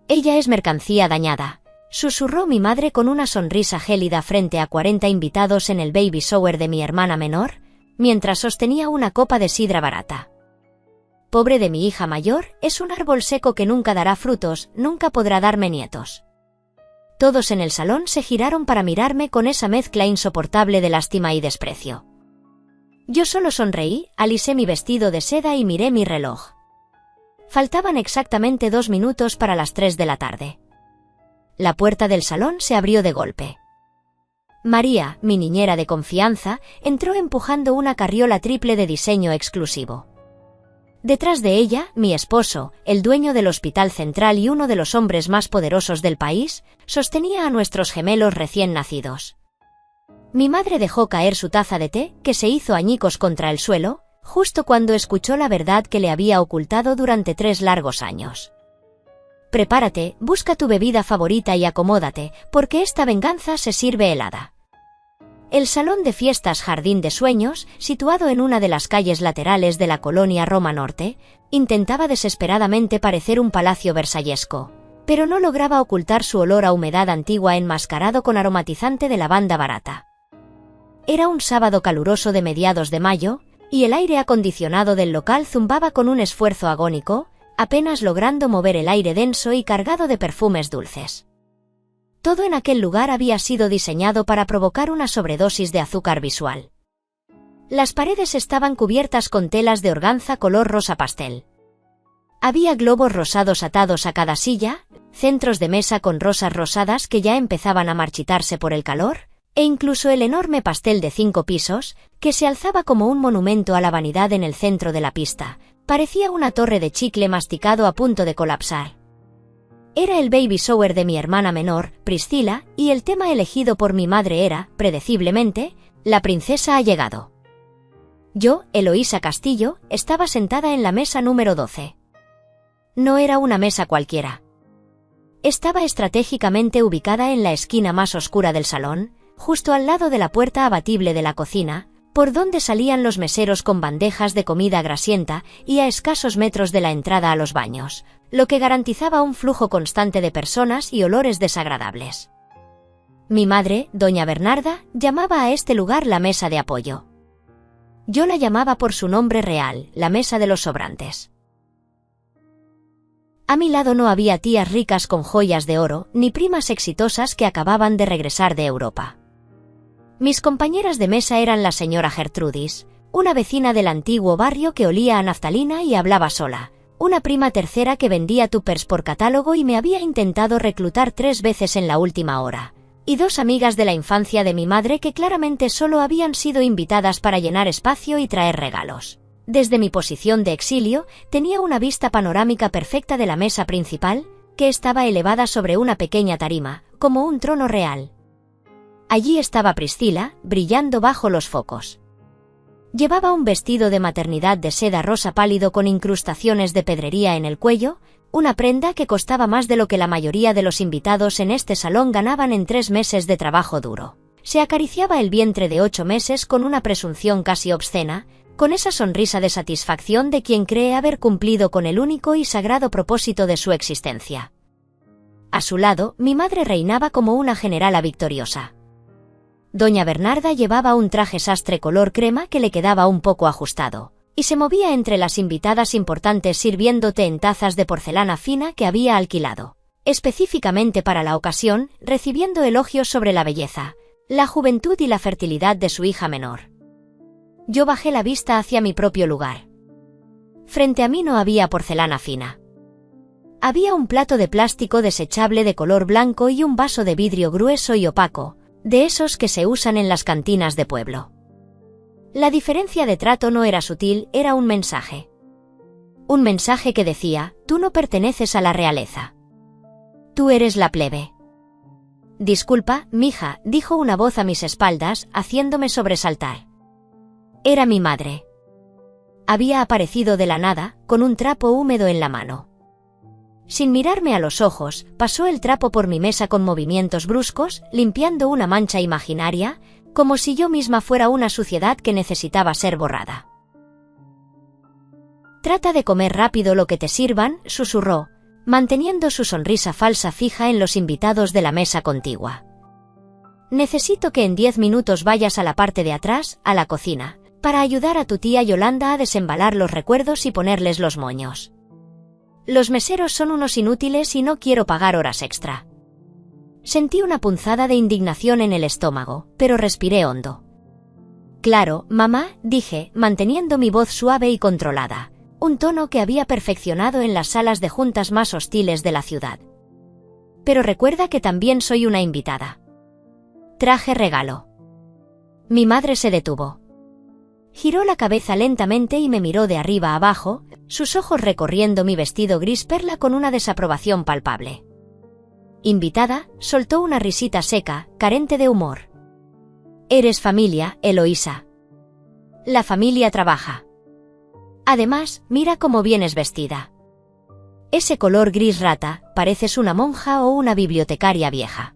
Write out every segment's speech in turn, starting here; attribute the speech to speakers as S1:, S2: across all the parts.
S1: Ella es mercancía dañada, susurró mi madre con una sonrisa gélida frente a 40 invitados en el baby shower de mi hermana menor, mientras sostenía una copa de sidra barata. Pobre de mi hija mayor, es un árbol seco que nunca dará frutos, nunca podrá darme nietos. Todos en el salón se giraron para mirarme con esa mezcla insoportable de lástima y desprecio. Yo solo sonreí, alisé mi vestido de seda y miré mi reloj. Faltaban exactamente 2 minutos para las 3 de la tarde. La puerta del salón se abrió de golpe. María, mi niñera de confianza, entró empujando una carriola triple de diseño exclusivo. Detrás de ella, mi esposo, el dueño del Hospital Central y uno de los hombres más poderosos del país, sostenía a nuestros gemelos recién nacidos. Mi madre dejó caer su taza de té, que se hizo añicos contra el suelo, justo cuando escuchó la verdad que le había ocultado durante 3 largos años. Prepárate, busca tu bebida favorita y acomódate, porque esta venganza se sirve helada. El salón de fiestas Jardín de Sueños, situado en una de las calles laterales de la colonia Roma Norte, intentaba desesperadamente parecer un palacio versallesco, pero no lograba ocultar su olor a humedad antigua enmascarado con aromatizante de lavanda barata. Era un sábado caluroso de mediados de mayo, y el aire acondicionado del local zumbaba con un esfuerzo agónico, apenas logrando mover el aire denso y cargado de perfumes dulces. Todo en aquel lugar había sido diseñado para provocar una sobredosis de azúcar visual. Las paredes estaban cubiertas con telas de organza color rosa pastel. Había globos rosados atados a cada silla, centros de mesa con rosas rosadas que ya empezaban a marchitarse por el calor, e incluso el enorme pastel de 5 pisos, que se alzaba como un monumento a la vanidad en el centro de la pista, parecía una torre de chicle masticado a punto de colapsar. Era el baby shower de mi hermana menor, Priscila, y el tema elegido por mi madre era, predeciblemente, La princesa ha llegado. Yo, Eloísa Castillo, estaba sentada en la mesa número 12. No era una mesa cualquiera. Estaba estratégicamente ubicada en la esquina más oscura del salón, justo al lado de la puerta abatible de la cocina, por donde salían los meseros con bandejas de comida grasienta y a escasos metros de la entrada a los baños, lo que garantizaba un flujo constante de personas y olores desagradables. Mi madre, doña Bernarda, llamaba a este lugar la mesa de apoyo. Yo la llamaba por su nombre real, la mesa de los sobrantes. A mi lado no había tías ricas con joyas de oro, ni primas exitosas que acababan de regresar de Europa. Mis compañeras de mesa eran la señora Gertrudis, una vecina del antiguo barrio que olía a naftalina y hablaba sola, una prima tercera que vendía tuppers por catálogo y me había intentado reclutar 3 veces en la última hora, y 2 amigas de la infancia de mi madre que claramente solo habían sido invitadas para llenar espacio y traer regalos. Desde mi posición de exilio, tenía una vista panorámica perfecta de la mesa principal, que estaba elevada sobre una pequeña tarima, como un trono real. Allí estaba Priscila, brillando bajo los focos. Llevaba un vestido de maternidad de seda rosa pálido con incrustaciones de pedrería en el cuello, una prenda que costaba más de lo que la mayoría de los invitados en este salón ganaban en 3 meses de trabajo duro. Se acariciaba el vientre de 8 meses con una presunción casi obscena, con esa sonrisa de satisfacción de quien cree haber cumplido con el único y sagrado propósito de su existencia. A su lado, mi madre reinaba como una generala victoriosa. Doña Bernarda llevaba un traje sastre color crema que le quedaba un poco ajustado, y se movía entre las invitadas importantes sirviendo té en tazas de porcelana fina que había alquilado, específicamente para la ocasión, recibiendo elogios sobre la belleza, la juventud y la fertilidad de su hija menor. Yo bajé la vista hacia mi propio lugar. Frente a mí no había porcelana fina. Había un plato de plástico desechable de color blanco y un vaso de vidrio grueso y opaco, de esos que se usan en las cantinas de pueblo. La diferencia de trato no era sutil, era un mensaje. Un mensaje que decía, tú no perteneces a la realeza. Tú eres la plebe. Disculpa, mija, dijo una voz a mis espaldas, haciéndome sobresaltar. Era mi madre. Había aparecido de la nada, con un trapo húmedo en la mano. Sin mirarme a los ojos, pasó el trapo por mi mesa con movimientos bruscos, limpiando una mancha imaginaria, como si yo misma fuera una suciedad que necesitaba ser borrada. Trata de comer rápido lo que te sirvan, susurró. manteniendo su sonrisa falsa fija en los invitados de la mesa contigua. Necesito que en 10 minutos vayas a la parte de atrás, a la cocina, para ayudar a tu tía Yolanda a desembalar los recuerdos y ponerles los moños. Los meseros son unos inútiles y no quiero pagar horas extra. Sentí una punzada de indignación en el estómago, pero respiré hondo. Claro, mamá, dije, manteniendo mi voz suave y controlada, un tono que había perfeccionado en las salas de juntas más hostiles de la ciudad. Pero recuerda que también soy una invitada. Traje regalo. Mi madre se detuvo. Giró la cabeza lentamente y me miró de arriba a abajo, sus ojos recorriendo mi vestido gris perla con una desaprobación palpable. Invitada, soltó una risita seca, carente de humor. Eres familia, Eloísa. La familia trabaja. Además, mira cómo vienes vestida. Ese color gris rata, pareces una monja o una bibliotecaria vieja.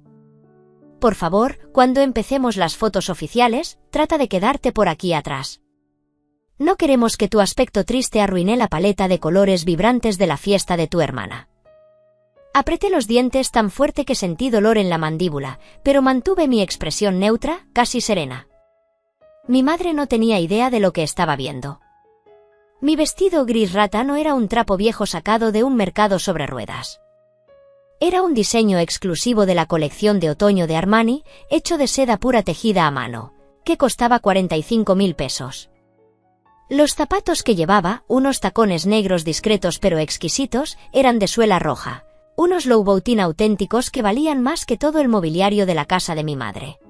S1: Por favor, cuando empecemos las fotos oficiales, trata de quedarte por aquí atrás. No queremos que tu aspecto triste arruine la paleta de colores vibrantes de la fiesta de tu hermana. Apreté los dientes tan fuerte que sentí dolor en la mandíbula, pero mantuve mi expresión neutra, casi serena. Mi madre no tenía idea de lo que estaba viendo. Mi vestido gris rata no era un trapo viejo sacado de un mercado sobre ruedas. Era un diseño exclusivo de la colección de otoño de Armani, hecho de seda pura tejida a mano, que costaba 45.000 pesos. Los zapatos que llevaba, unos tacones negros discretos pero exquisitos, eran de suela roja, unos Louboutin auténticos que valían más que todo el mobiliario de la casa de mi madre.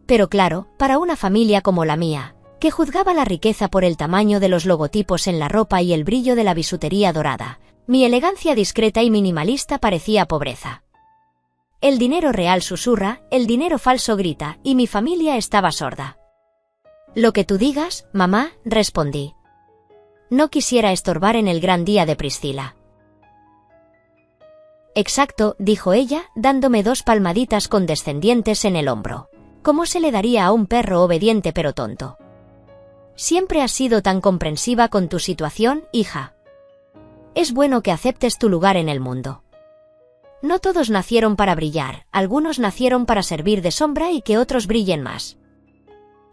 S1: Pero claro, para una familia como la mía, que juzgaba la riqueza por el tamaño de los logotipos en la ropa y el brillo de la bisutería dorada, mi elegancia discreta y minimalista parecía pobreza. El dinero real susurra, el dinero falso grita, y mi familia estaba sorda. Lo que tú digas, mamá, respondí. No quisiera estorbar en el gran día de Priscila. Exacto, dijo ella, dándome 2 palmaditas condescendientes en el hombro. ¿Cómo se le daría a un perro obediente pero tonto? Siempre has sido tan comprensiva con tu situación, hija. Es bueno que aceptes tu lugar en el mundo. No todos nacieron para brillar, algunos nacieron para servir de sombra y que otros brillen más.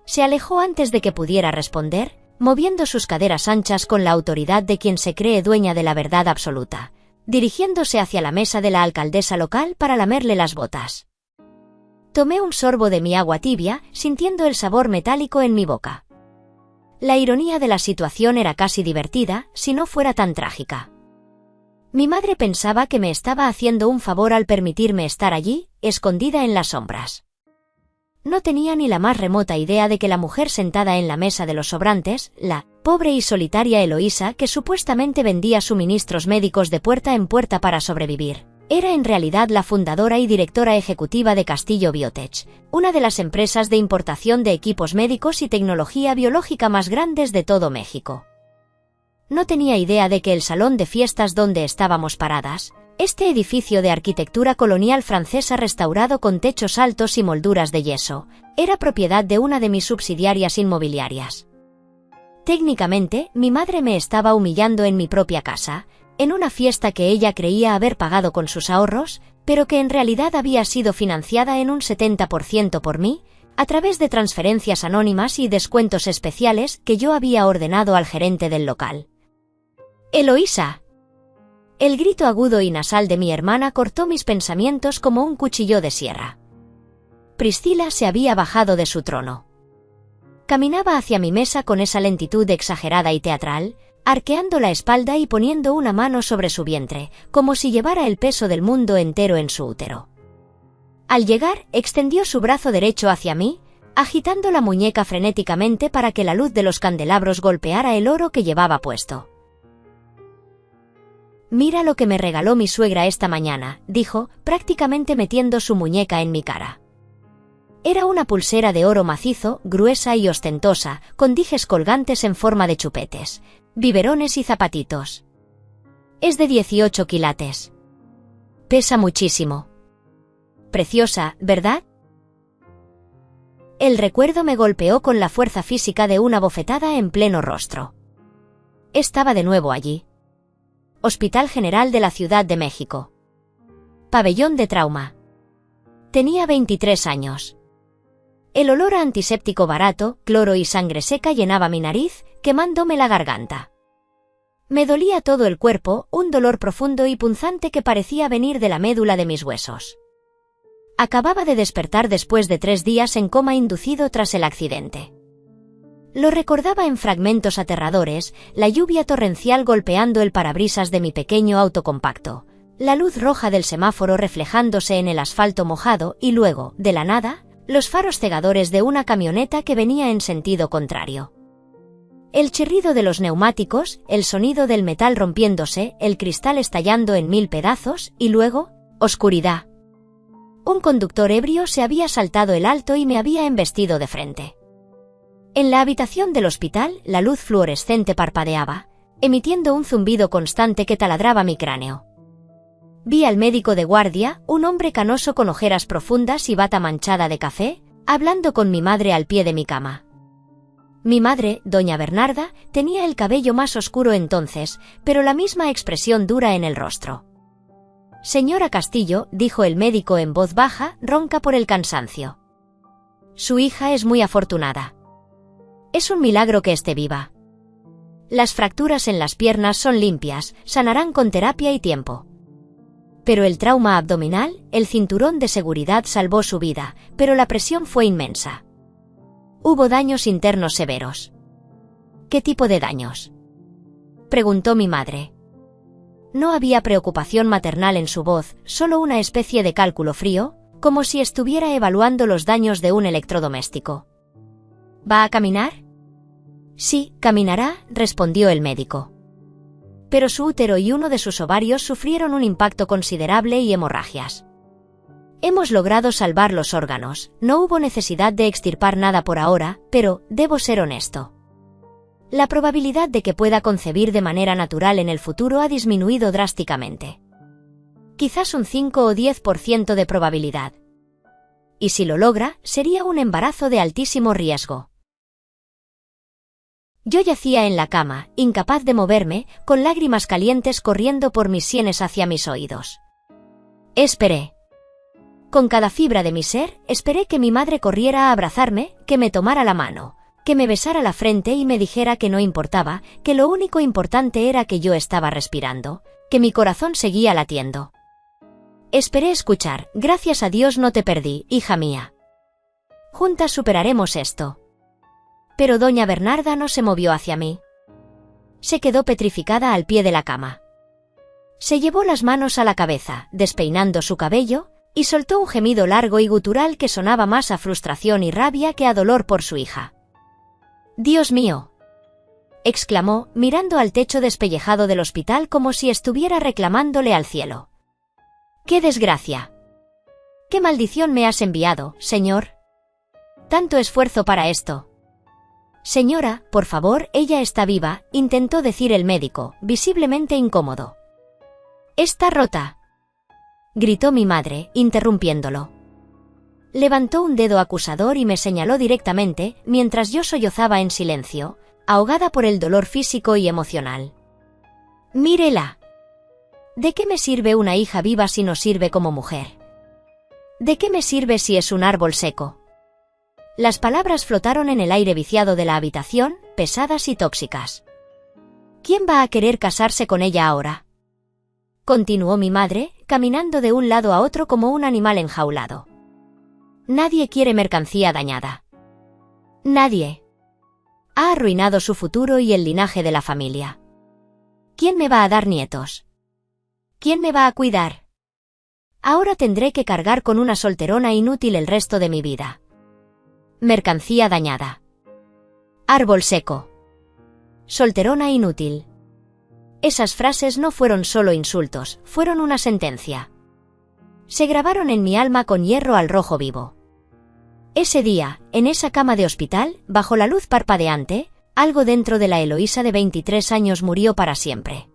S1: Se alejó antes de que pudiera responder, moviendo sus caderas anchas con la autoridad de quien se cree dueña de la verdad absoluta, dirigiéndose hacia la mesa de la alcaldesa local para lamerle las botas. Tomé un sorbo de mi agua tibia, sintiendo el sabor metálico en mi boca. La ironía de la situación era casi divertida, si no fuera tan trágica. Mi madre pensaba que me estaba haciendo un favor al permitirme estar allí, escondida en las sombras. No tenía ni la más remota idea de que la mujer sentada en la mesa de los sobrantes, la pobre y solitaria Eloísa que supuestamente vendía suministros médicos de puerta en puerta para sobrevivir, era en realidad la fundadora y directora ejecutiva de Castillo Biotech, una de las empresas de importación de equipos médicos y tecnología biológica más grandes de todo México. No tenía idea de que el salón de fiestas donde estábamos paradas, este edificio de arquitectura colonial francesa restaurado con techos altos y molduras de yeso, era propiedad de una de mis subsidiarias inmobiliarias. Técnicamente, mi madre me estaba humillando en mi propia casa, en una fiesta que ella creía haber pagado con sus ahorros, pero que en realidad había sido financiada en un 70% por mí, a través de transferencias anónimas y descuentos especiales que yo había ordenado al gerente del local. ¡Eloísa! El grito agudo y nasal de mi hermana cortó mis pensamientos como un cuchillo de sierra. Priscila se había bajado de su trono. Caminaba hacia mi mesa con esa lentitud exagerada y teatral, arqueando la espalda y poniendo una mano sobre su vientre, como si llevara el peso del mundo entero en su útero. Al llegar, extendió su brazo derecho hacia mí, agitando la muñeca frenéticamente para que la luz de los candelabros golpeara el oro que llevaba puesto. «Mira lo que me regaló mi suegra esta mañana», dijo, prácticamente metiendo su muñeca en mi cara. Era una pulsera de oro macizo, gruesa y ostentosa, con dijes colgantes en forma de chupetes, biberones y zapatitos. Es de 18 quilates. Pesa muchísimo. Preciosa, ¿verdad? El recuerdo me golpeó con la fuerza física de una bofetada en pleno rostro. Estaba de nuevo allí. Hospital General de la Ciudad de México. Pabellón de trauma. Tenía 23 años. El olor a antiséptico barato, cloro y sangre seca llenaba mi nariz, quemándome la garganta. Me dolía todo el cuerpo, un dolor profundo y punzante que parecía venir de la médula de mis huesos. Acababa de despertar después de 3 días en coma inducido tras el accidente. Lo recordaba en fragmentos aterradores, la lluvia torrencial golpeando el parabrisas de mi pequeño auto compacto, la luz roja del semáforo reflejándose en el asfalto mojado y luego, de la nada, los faros cegadores de una camioneta que venía en sentido contrario. El chirrido de los neumáticos, el sonido del metal rompiéndose, el cristal estallando en 1000 pedazos y luego, oscuridad. Un conductor ebrio se había saltado el alto y me había embestido de frente. En la habitación del hospital, la luz fluorescente parpadeaba, emitiendo un zumbido constante que taladraba mi cráneo. Vi al médico de guardia, un hombre canoso con ojeras profundas y bata manchada de café, hablando con mi madre al pie de mi cama. Mi madre, doña Bernarda, tenía el cabello más oscuro entonces, pero la misma expresión dura en el rostro. Señora Castillo, dijo el médico en voz baja, ronca por el cansancio. Su hija es muy afortunada. Es un milagro que esté viva. Las fracturas en las piernas son limpias, sanarán con terapia y tiempo. Pero el trauma abdominal, el cinturón de seguridad salvó su vida, pero la presión fue inmensa. Hubo daños internos severos. ¿Qué tipo de daños?, preguntó mi madre. No había preocupación maternal en su voz, solo una especie de cálculo frío, como si estuviera evaluando los daños de un electrodoméstico. ¿Va a caminar? Sí, caminará, respondió el médico. Pero su útero y uno de sus ovarios sufrieron un impacto considerable y hemorragias. Hemos logrado salvar los órganos, no hubo necesidad de extirpar nada por ahora, pero, debo ser honesto. La probabilidad de que pueda concebir de manera natural en el futuro ha disminuido drásticamente. Quizás un 5 o 10% de probabilidad. Y si lo logra, sería un embarazo de altísimo riesgo. Yo yacía en la cama, incapaz de moverme, con lágrimas calientes corriendo por mis sienes hacia mis oídos. Esperé. Con cada fibra de mi ser, esperé que mi madre corriera a abrazarme, que me tomara la mano, que me besara la frente y me dijera que no importaba, que lo único importante era que yo estaba respirando, que mi corazón seguía latiendo. Esperé escuchar, gracias a Dios no te perdí, hija mía. Juntas superaremos esto. Pero doña Bernarda no se movió hacia mí. Se quedó petrificada al pie de la cama. Se llevó las manos a la cabeza, despeinando su cabello, y soltó un gemido largo y gutural que sonaba más a frustración y rabia que a dolor por su hija. «Dios mío», exclamó, mirando al techo despellejado del hospital como si estuviera reclamándole al cielo. «¡Qué desgracia! ¿Qué maldición me has enviado, señor? Tanto esfuerzo para esto». «Señora, por favor, ella está viva», intentó decir el médico, visiblemente incómodo. «Está rota», gritó mi madre, interrumpiéndolo. Levantó un dedo acusador y me señaló directamente, mientras yo sollozaba en silencio, ahogada por el dolor físico y emocional. «Mírela. ¿De qué me sirve una hija viva si no sirve como mujer? ¿De qué me sirve si es un árbol seco?» Las palabras flotaron en el aire viciado de la habitación, pesadas y tóxicas. ¿Quién va a querer casarse con ella ahora?, continuó mi madre, caminando de un lado a otro como un animal enjaulado. Nadie quiere mercancía dañada. Nadie. Ha arruinado su futuro y el linaje de la familia. ¿Quién me va a dar nietos? ¿Quién me va a cuidar? Ahora tendré que cargar con una solterona inútil el resto de mi vida. Mercancía dañada. Árbol seco. Solterona inútil. Esas frases no fueron solo insultos, fueron una sentencia. Se grabaron en mi alma con hierro al rojo vivo. Ese día, en esa cama de hospital, bajo la luz parpadeante, algo dentro de la Eloísa de 23 años murió para siempre.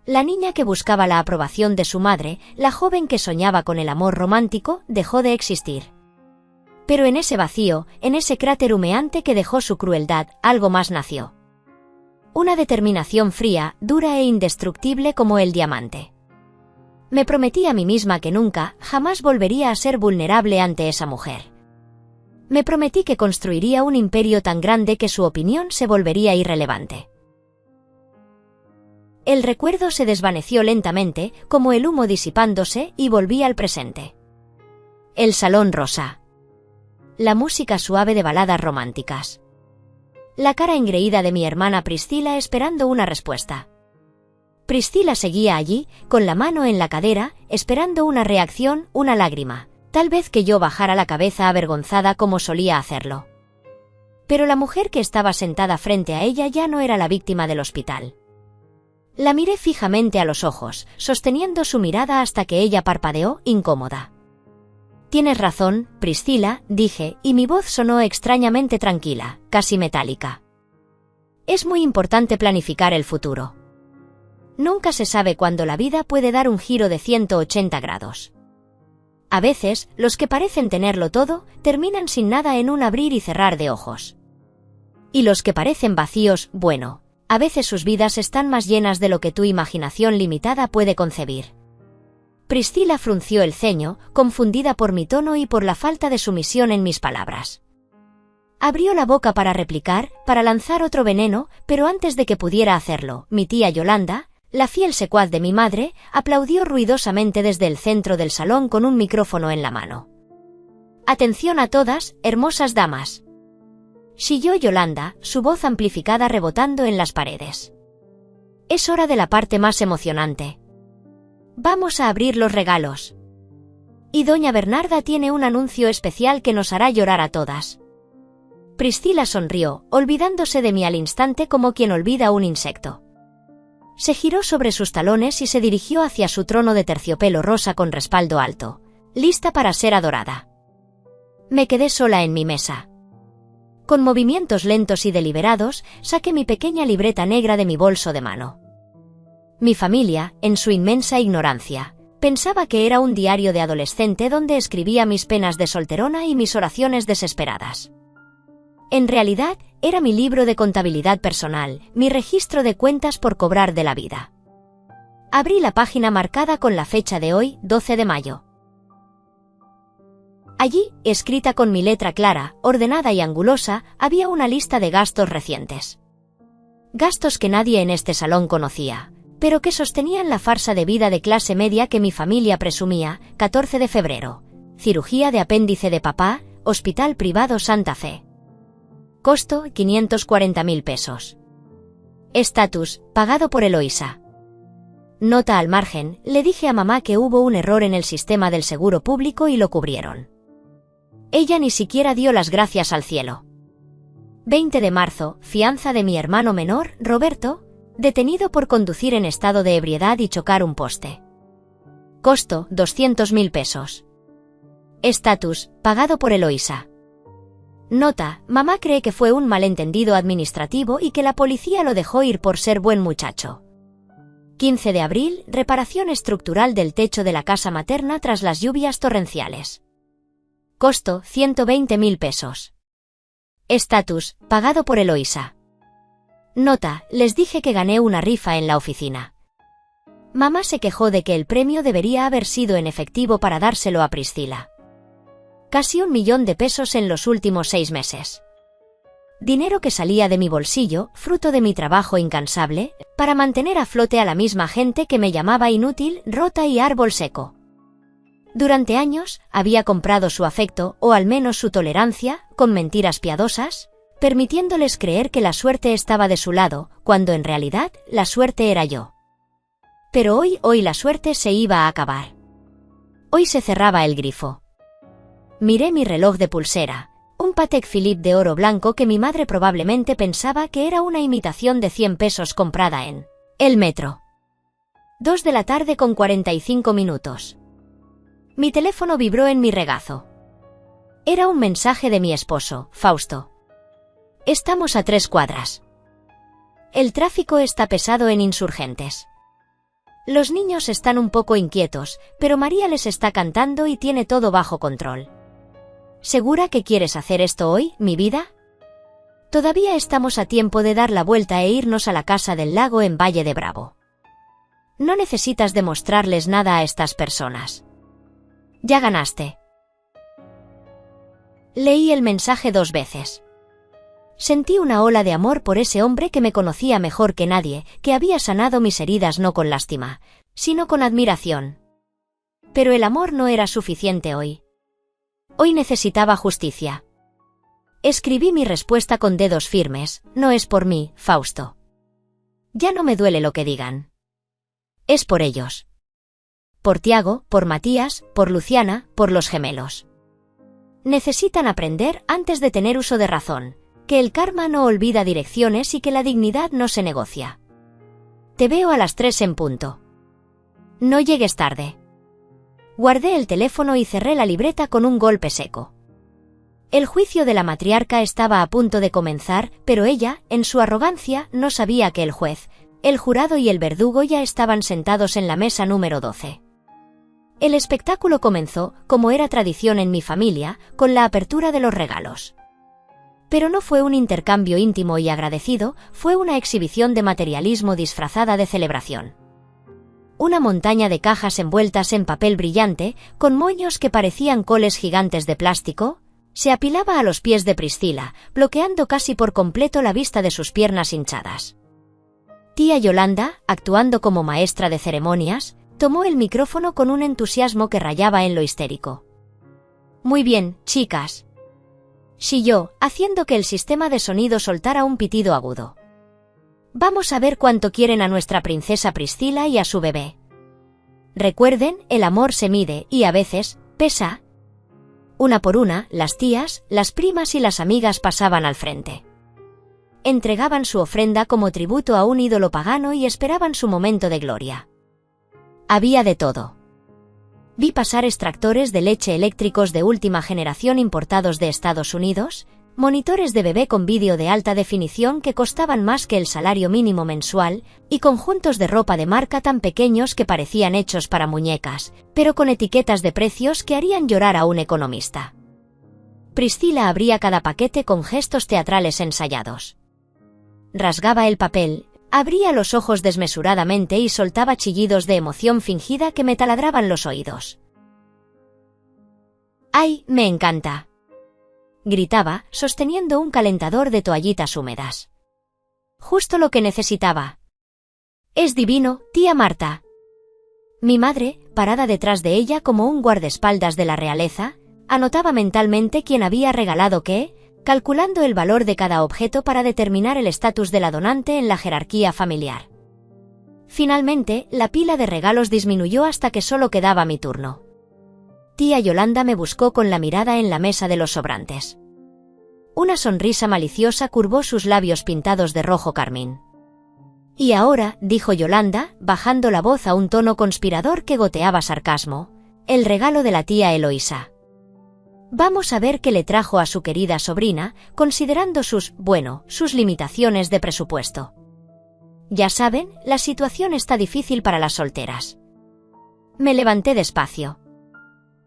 S1: La niña que buscaba la aprobación de su madre, la joven que soñaba con el amor romántico, dejó de existir. Pero en ese vacío, en ese cráter humeante que dejó su crueldad, algo más nació. Una determinación fría, dura e indestructible como el diamante. Me prometí a mí misma que nunca, jamás volvería a ser vulnerable ante esa mujer. Me prometí que construiría un imperio tan grande que su opinión se volvería irrelevante. El recuerdo se desvaneció lentamente, como el humo disipándose, y volví al presente. El salón rosa. La música suave de baladas románticas. La cara engreída de mi hermana Priscila esperando una respuesta. Priscila seguía allí, con la mano en la cadera, esperando una reacción, una lágrima, tal vez que yo bajara la cabeza avergonzada como solía hacerlo. Pero la mujer que estaba sentada frente a ella ya no era la víctima del hospital. La miré fijamente a los ojos, sosteniendo su mirada hasta que ella parpadeó, incómoda. Tienes razón, Priscila, dije, y mi voz sonó extrañamente tranquila, casi metálica. Es muy importante planificar el futuro. Nunca se sabe cuándo la vida puede dar un giro de 180 grados. A veces, los que parecen tenerlo todo, terminan sin nada en un abrir y cerrar de ojos. Y los que parecen vacíos, bueno, a veces sus vidas están más llenas de lo que tu imaginación limitada puede concebir. Priscila frunció el ceño, confundida por mi tono y por la falta de sumisión en mis palabras. Abrió la boca para replicar, para lanzar otro veneno, pero antes de que pudiera hacerlo, mi tía Yolanda, la fiel secuaz de mi madre, aplaudió ruidosamente desde el centro del salón con un micrófono en la mano. «Atención a todas, hermosas damas», chilló Yolanda, su voz amplificada rebotando en las paredes. «Es hora de la parte más emocionante. Vamos a abrir los regalos. Y doña Bernarda tiene un anuncio especial que nos hará llorar a todas». Priscila sonrió, olvidándose de mí al instante como quien olvida un insecto. Se giró sobre sus talones y se dirigió hacia su trono de terciopelo rosa con respaldo alto, lista para ser adorada. Me quedé sola en mi mesa. Con movimientos lentos y deliberados, saqué mi pequeña libreta negra de mi bolso de mano. Mi familia, en su inmensa ignorancia, pensaba que era un diario de adolescente donde escribía mis penas de solterona y mis oraciones desesperadas. En realidad, era mi libro de contabilidad personal, mi registro de cuentas por cobrar de la vida. Abrí la página marcada con la fecha de hoy, 12 de mayo. Allí, escrita con mi letra clara, ordenada y angulosa, había una lista de gastos recientes. Gastos que nadie en este salón conocía, pero que sostenían la farsa de vida de clase media que mi familia presumía. 14 de febrero. Cirugía de apéndice de papá, Hospital Privado Santa Fe. Costo, 540.000 pesos. Estatus, pagado por Eloísa. Nota al margen, le dije a mamá que hubo un error en el sistema del seguro público y lo cubrieron. Ella ni siquiera dio las gracias al cielo. 20 de marzo, fianza de mi hermano menor, Roberto, detenido por conducir en estado de ebriedad y chocar un poste. Costo, 200.000 pesos. Estatus, pagado por Eloísa. Nota, mamá cree que fue un malentendido administrativo y que la policía lo dejó ir por ser buen muchacho. 15 de abril, reparación estructural del techo de la casa materna tras las lluvias torrenciales. Costo, 120.000 pesos. Estatus, pagado por Eloísa. Nota, les dije que gané una rifa en la oficina. Mamá se quejó de que el premio debería haber sido en efectivo para dárselo a Priscila. Casi 1 millón de pesos en los últimos 6 meses. Dinero que salía de mi bolsillo, fruto de mi trabajo incansable, para mantener a flote a la misma gente que me llamaba inútil, rota y árbol seco. Durante años, había comprado su afecto, o al menos su tolerancia, con mentiras piadosas, permitiéndoles creer que la suerte estaba de su lado, cuando en realidad, la suerte era yo. Pero hoy la suerte se iba a acabar. Hoy se cerraba el grifo. Miré mi reloj de pulsera, un Patek Philippe de oro blanco que mi madre probablemente pensaba que era una imitación de 100 pesos comprada en el metro. 2 de la tarde con 45 minutos. Mi teléfono vibró en mi regazo. Era un mensaje de mi esposo, Fausto. Estamos a 3 cuadras. El tráfico está pesado en Insurgentes. Los niños están un poco inquietos, pero María les está cantando y tiene todo bajo control. ¿Segura que quieres hacer esto hoy, mi vida? Todavía estamos a tiempo de dar la vuelta e irnos a la casa del lago en Valle de Bravo. No necesitas demostrarles nada a estas personas. Ya ganaste. Leí el mensaje 2 veces. Sentí una ola de amor por ese hombre que me conocía mejor que nadie, que había sanado mis heridas no con lástima, sino con admiración. Pero el amor no era suficiente hoy. Hoy necesitaba justicia. Escribí mi respuesta con dedos firmes: no es por mí, Fausto. Ya no me duele lo que digan. Es por ellos. Por Tiago, por Matías, por Luciana, por los gemelos. Necesitan aprender, antes de tener uso de razón, que el karma no olvida direcciones y que la dignidad no se negocia. Te veo a las 3 en punto. No llegues tarde. Guardé el teléfono y cerré la libreta con un golpe seco. El juicio de la matriarca estaba a punto de comenzar, pero ella, en su arrogancia, no sabía que el juez, el jurado y el verdugo ya estaban sentados en la mesa número 12. El espectáculo comenzó, como era tradición en mi familia, con la apertura de los regalos. Pero no fue un intercambio íntimo y agradecido, fue una exhibición de materialismo disfrazada de celebración. Una montaña de cajas envueltas en papel brillante, con moños que parecían coles gigantes de plástico, se apilaba a los pies de Priscila, bloqueando casi por completo la vista de sus piernas hinchadas. Tía Yolanda, actuando como maestra de ceremonias, tomó el micrófono con un entusiasmo que rayaba en lo histérico. «Muy bien, chicas», chilló, haciendo que el sistema de sonido soltara un pitido agudo. «Vamos a ver cuánto quieren a nuestra princesa Priscila y a su bebé. Recuerden, el amor se mide y a veces pesa». Una por una, las tías, las primas y las amigas pasaban al frente. Entregaban su ofrenda como tributo a un ídolo pagano y esperaban su momento de gloria. Había de todo. Vi pasar extractores de leche eléctricos de última generación importados de Estados Unidos, monitores de bebé con vídeo de alta definición que costaban más que el salario mínimo mensual, y conjuntos de ropa de marca tan pequeños que parecían hechos para muñecas, pero con etiquetas de precios que harían llorar a un economista. Priscila abría cada paquete con gestos teatrales ensayados. Rasgaba el papel, abría los ojos desmesuradamente y soltaba chillidos de emoción fingida que me taladraban los oídos. «¡Ay, me encanta!», gritaba, sosteniendo un calentador de toallitas húmedas. «Justo lo que necesitaba». «Es divino, tía Marta». Mi madre, parada detrás de ella como un guardaespaldas de la realeza, anotaba mentalmente quién había regalado qué, calculando el valor de cada objeto para determinar el estatus de la donante en la jerarquía familiar. Finalmente, la pila de regalos disminuyó hasta que solo quedaba mi turno. Tía Yolanda me buscó con la mirada en la mesa de los sobrantes. Una sonrisa maliciosa curvó sus labios pintados de rojo carmín. «Y ahora», dijo Yolanda, bajando la voz a un tono conspirador que goteaba sarcasmo, «el regalo de la tía Eloísa. Vamos a ver qué le trajo a su querida sobrina, considerando sus limitaciones de presupuesto. Ya saben, la situación está difícil para las solteras». Me levanté despacio.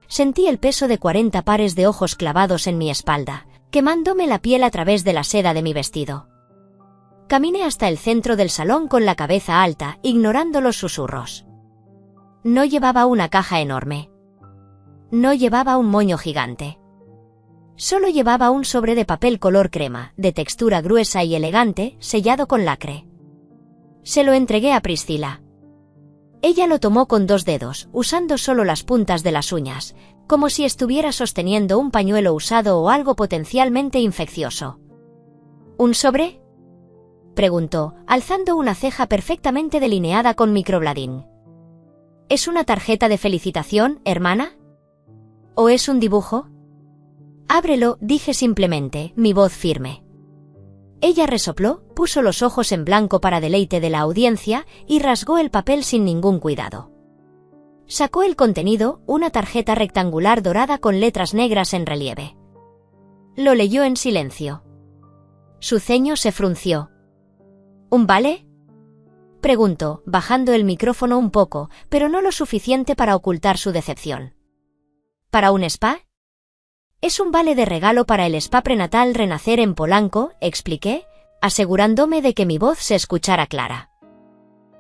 S1: Sentí el peso de 40 pares de ojos clavados en mi espalda, quemándome la piel a través de la seda de mi vestido. Caminé hasta el centro del salón con la cabeza alta, ignorando los susurros. No llevaba una caja enorme. No llevaba un moño gigante. Solo llevaba un sobre de papel color crema, de textura gruesa y elegante, sellado con lacre. Se lo entregué a Priscila. Ella lo tomó con 2 dedos, usando solo las puntas de las uñas, como si estuviera sosteniendo un pañuelo usado o algo potencialmente infeccioso. ¿Un sobre?, preguntó, alzando una ceja perfectamente delineada con microblading. ¿Es una tarjeta de felicitación, hermana? ¿O es un dibujo? Ábrelo, dije simplemente, mi voz firme. Ella resopló, puso los ojos en blanco para deleite de la audiencia y rasgó el papel sin ningún cuidado. Sacó el contenido, una tarjeta rectangular dorada con letras negras en relieve. Lo leyó en silencio. Su ceño se frunció. ¿Un vale?, preguntó, bajando el micrófono un poco, pero no lo suficiente para ocultar su decepción. ¿Para un spa? Es un vale de regalo para el spa prenatal Renacer en Polanco, expliqué, asegurándome de que mi voz se escuchara clara.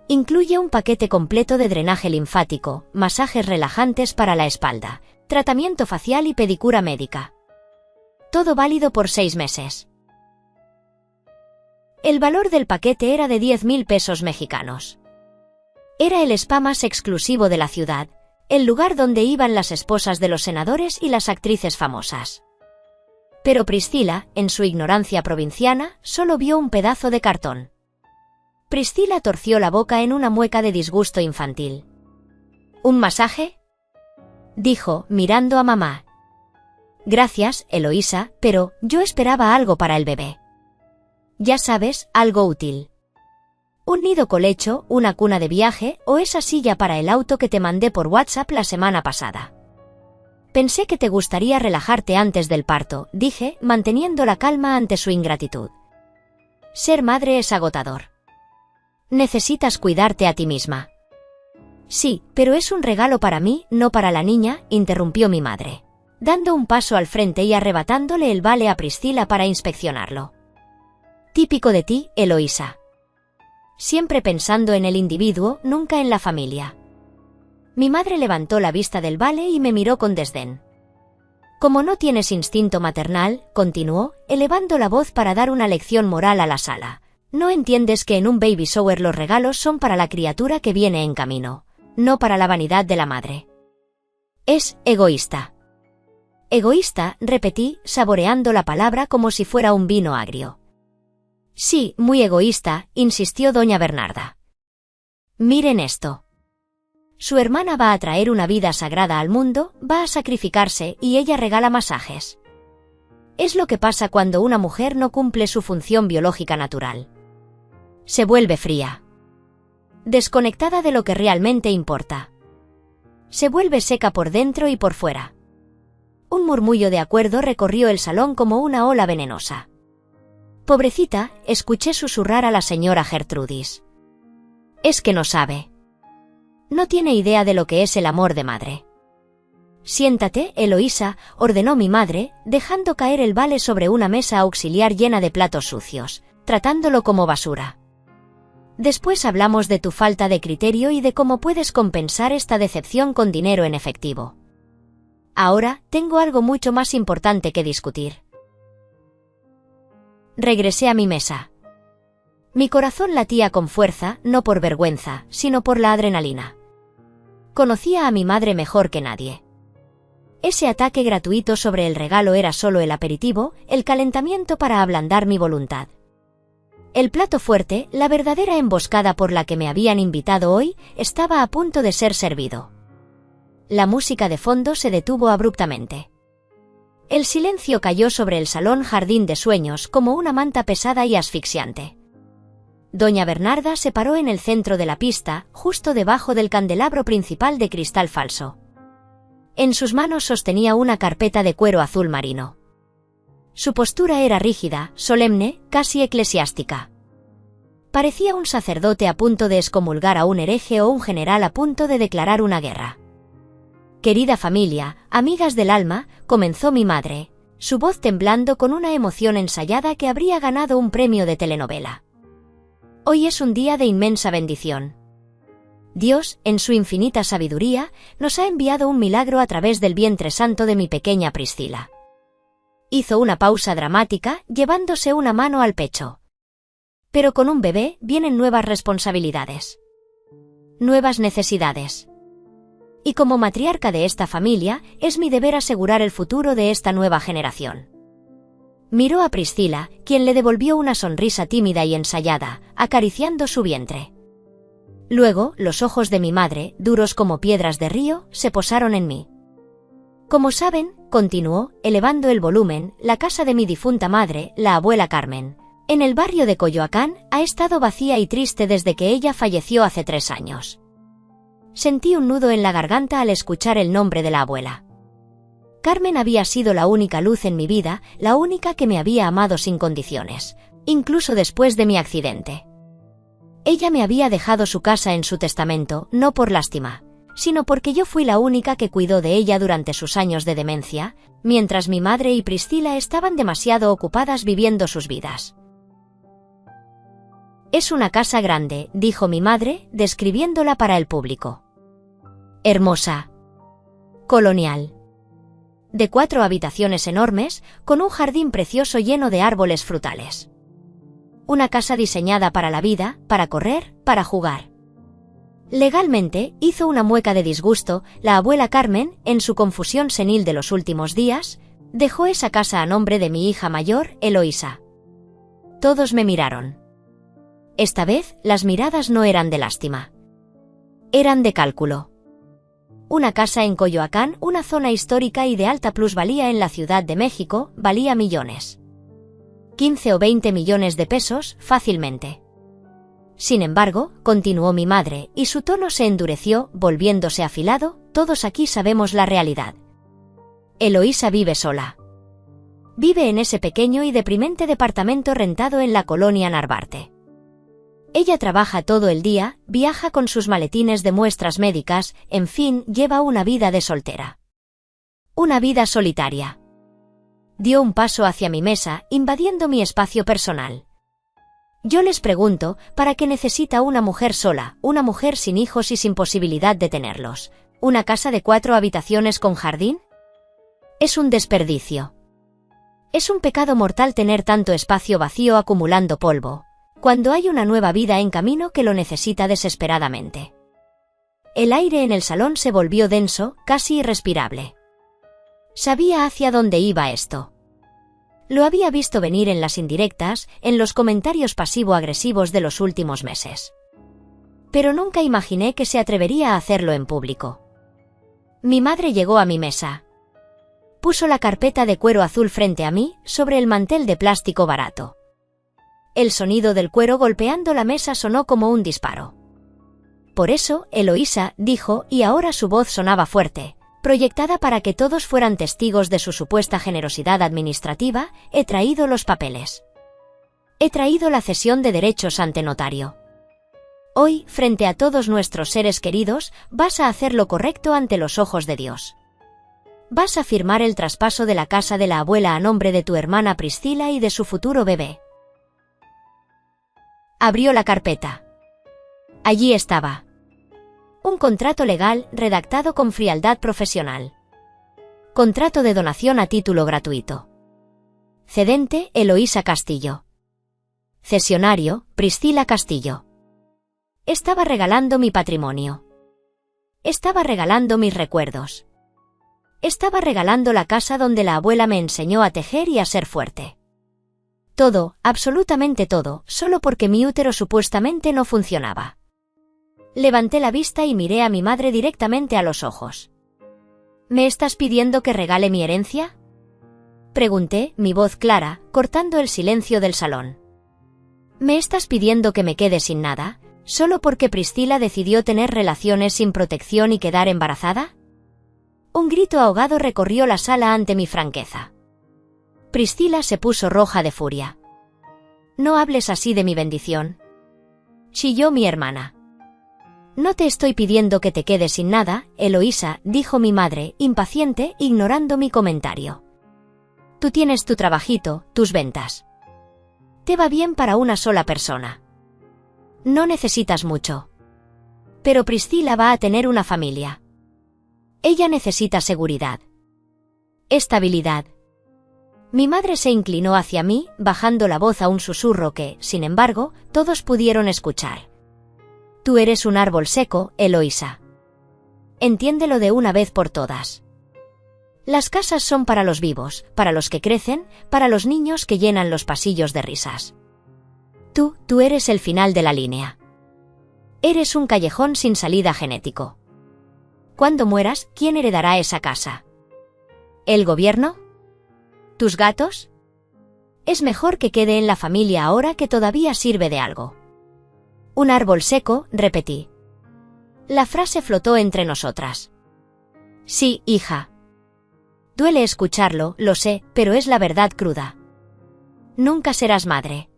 S1: Incluye un paquete completo de drenaje linfático, masajes relajantes para la espalda, tratamiento facial y pedicura médica. Todo válido por 6 meses. El valor del paquete era de 10.000 pesos mexicanos. Era el spa más exclusivo de la ciudad, el lugar donde iban las esposas de los senadores y las actrices famosas. Pero Priscila, en su ignorancia provinciana, solo vio un pedazo de cartón. Priscila torció la boca en una mueca de disgusto infantil. ¿Un masaje?, dijo, mirando a mamá. Gracias, Eloísa, pero yo esperaba algo para el bebé. Ya sabes, algo útil. Un nido colecho, una cuna de viaje o esa silla para el auto que te mandé por WhatsApp la semana pasada. Pensé que te gustaría relajarte antes del parto, dije, manteniendo la calma ante su ingratitud. Ser madre es agotador. Necesitas cuidarte a ti misma. Sí, pero es un regalo para mí, no para la niña, interrumpió mi madre, dando un paso al frente y arrebatándole el vale a Priscila para inspeccionarlo. Típico de ti, Eloísa. Siempre pensando en el individuo, nunca en la familia. Mi madre levantó la vista del vale y me miró con desdén. Como no tienes instinto maternal, continuó, elevando la voz para dar una lección moral a la sala. No entiendes que en un baby shower los regalos son para la criatura que viene en camino, no para la vanidad de la madre. Es egoísta. Egoísta, repetí, saboreando la palabra como si fuera un vino agrio. Sí, muy egoísta, insistió doña Bernarda. Miren esto. Su hermana va a traer una vida sagrada al mundo, va a sacrificarse y ella regala masajes. Es lo que pasa cuando una mujer no cumple su función biológica natural. Se vuelve fría. Desconectada de lo que realmente importa. Se vuelve seca por dentro y por fuera. Un murmullo de acuerdo recorrió el salón como una ola venenosa. Pobrecita, escuché susurrar a la señora Gertrudis. Es que no sabe. No tiene idea de lo que es el amor de madre. Siéntate, Eloísa, ordenó mi madre, dejando caer el vale sobre una mesa auxiliar llena de platos sucios, tratándolo como basura. Después hablamos de tu falta de criterio y de cómo puedes compensar esta decepción con dinero en efectivo. Ahora, tengo algo mucho más importante que discutir. Regresé a mi mesa. Mi corazón latía con fuerza, no por vergüenza, sino por la adrenalina. Conocía a mi madre mejor que nadie. Ese ataque gratuito sobre el regalo era solo el aperitivo, el calentamiento para ablandar mi voluntad. El plato fuerte, la verdadera emboscada por la que me habían invitado hoy, estaba a punto de ser servido. La música de fondo se detuvo abruptamente. El silencio cayó sobre el salón jardín de sueños como una manta pesada y asfixiante. Doña Bernarda se paró en el centro de la pista, justo debajo del candelabro principal de cristal falso. En sus manos sostenía una carpeta de cuero azul marino. Su postura era rígida, solemne, casi eclesiástica. Parecía un sacerdote a punto de excomulgar a un hereje o un general a punto de declarar una guerra. Querida familia, amigas del alma, comenzó mi madre, su voz temblando con una emoción ensayada que habría ganado un premio de telenovela. Hoy es un día de inmensa bendición. Dios, en su infinita sabiduría, nos ha enviado un milagro a través del vientre santo de mi pequeña Priscila. Hizo una pausa dramática, llevándose una mano al pecho. Pero con un bebé vienen nuevas responsabilidades. Nuevas necesidades. Y como matriarca de esta familia, es mi deber asegurar el futuro de esta nueva generación. Miró a Priscila, quien le devolvió una sonrisa tímida y ensayada, acariciando su vientre. Luego, los ojos de mi madre, duros como piedras de río, se posaron en mí. Como saben, continuó, elevando el volumen, la casa de mi difunta madre, la abuela Carmen, en el barrio de Coyoacán, ha estado vacía y triste desde que ella falleció hace 3 años. Sentí un nudo en la garganta al escuchar el nombre de la abuela. Carmen había sido la única luz en mi vida, la única que me había amado sin condiciones, incluso después de mi accidente. Ella me había dejado su casa en su testamento, no por lástima, sino porque yo fui la única que cuidó de ella durante sus años de demencia, mientras mi madre y Priscila estaban demasiado ocupadas viviendo sus vidas. Es una casa grande, dijo mi madre, describiéndola para el público. Hermosa. Colonial. De 4 habitaciones enormes, con un jardín precioso lleno de árboles frutales. Una casa diseñada para la vida, para correr, para jugar. Legalmente, hizo una mueca de disgusto, la abuela Carmen, en su confusión senil de los últimos días, dejó esa casa a nombre de mi hija mayor, Eloísa. Todos me miraron. Esta vez, las miradas no eran de lástima. Eran de cálculo. Una casa en Coyoacán, una zona histórica y de alta plusvalía en la Ciudad de México, valía millones. 15 o 20 millones de pesos, fácilmente. Sin embargo, continuó mi madre, y su tono se endureció, volviéndose afilado, todos aquí sabemos la realidad. Eloísa vive sola. Vive en ese pequeño y deprimente departamento rentado en la colonia Narvarte. Ella trabaja todo el día, viaja con sus maletines de muestras médicas, en fin, lleva una vida de soltera. Una vida solitaria. Dio un paso hacia mi mesa, invadiendo mi espacio personal. Yo les pregunto, ¿para qué necesita una mujer sola, una mujer sin hijos y sin posibilidad de tenerlos? ¿Una casa de 4 habitaciones con jardín? Es un desperdicio. Es un pecado mortal tener tanto espacio vacío acumulando polvo, cuando hay una nueva vida en camino que lo necesita desesperadamente. El aire en el salón se volvió denso, casi irrespirable. Sabía hacia dónde iba esto. Lo había visto venir en las indirectas, en los comentarios pasivo-agresivos de los últimos meses. Pero nunca imaginé que se atrevería a hacerlo en público. Mi madre llegó a mi mesa. Puso la carpeta de cuero azul frente a mí, sobre el mantel de plástico barato. El sonido del cuero golpeando la mesa sonó como un disparo. Por eso, Eloísa, dijo, y ahora su voz sonaba fuerte, proyectada para que todos fueran testigos de su supuesta generosidad administrativa, he traído los papeles. He traído la cesión de derechos ante notario. Hoy, frente a todos nuestros seres queridos, vas a hacer lo correcto ante los ojos de Dios. Vas a firmar el traspaso de la casa de la abuela a nombre de tu hermana Priscila y de su futuro bebé. Abrió la carpeta. Allí estaba. Un contrato legal redactado con frialdad profesional. Contrato de donación a título gratuito. Cedente, Eloísa Castillo. Cesionario, Priscila Castillo. Estaba regalando mi patrimonio. Estaba regalando mis recuerdos. Estaba regalando la casa donde la abuela me enseñó a tejer y a ser fuerte. Todo, absolutamente todo, solo porque mi útero supuestamente no funcionaba. Levanté la vista y miré a mi madre directamente a los ojos. ¿Me estás pidiendo que regale mi herencia?, pregunté, mi voz clara, cortando el silencio del salón. ¿Me estás pidiendo que me quede sin nada, solo porque Priscila decidió tener relaciones sin protección y quedar embarazada? Un grito ahogado recorrió la sala ante mi franqueza. Priscila se puso roja de furia. No hables así de mi bendición, chilló mi hermana. No te estoy pidiendo que te quedes sin nada, Eloísa, dijo mi madre, impaciente, ignorando mi comentario. Tú tienes tu trabajito, tus ventas. Te va bien para una sola persona. No necesitas mucho. Pero Priscila va a tener una familia. Ella necesita seguridad. Estabilidad. Mi madre se inclinó hacia mí, bajando la voz a un susurro que, sin embargo, todos pudieron escuchar. Tú eres un árbol seco, Eloísa. Entiéndelo de una vez por todas. Las casas son para los vivos, para los que crecen, para los niños que llenan los pasillos de risas. Tú eres el final de la línea. Eres un callejón sin salida genético. Cuando mueras, ¿quién heredará esa casa? ¿El gobierno? ¿Tus gatos? Es mejor que quede en la familia ahora que todavía sirve de algo. Un árbol seco, repetí. La frase flotó entre nosotras. Sí, hija. Duele escucharlo, lo sé, pero es la verdad cruda. Nunca serás madre.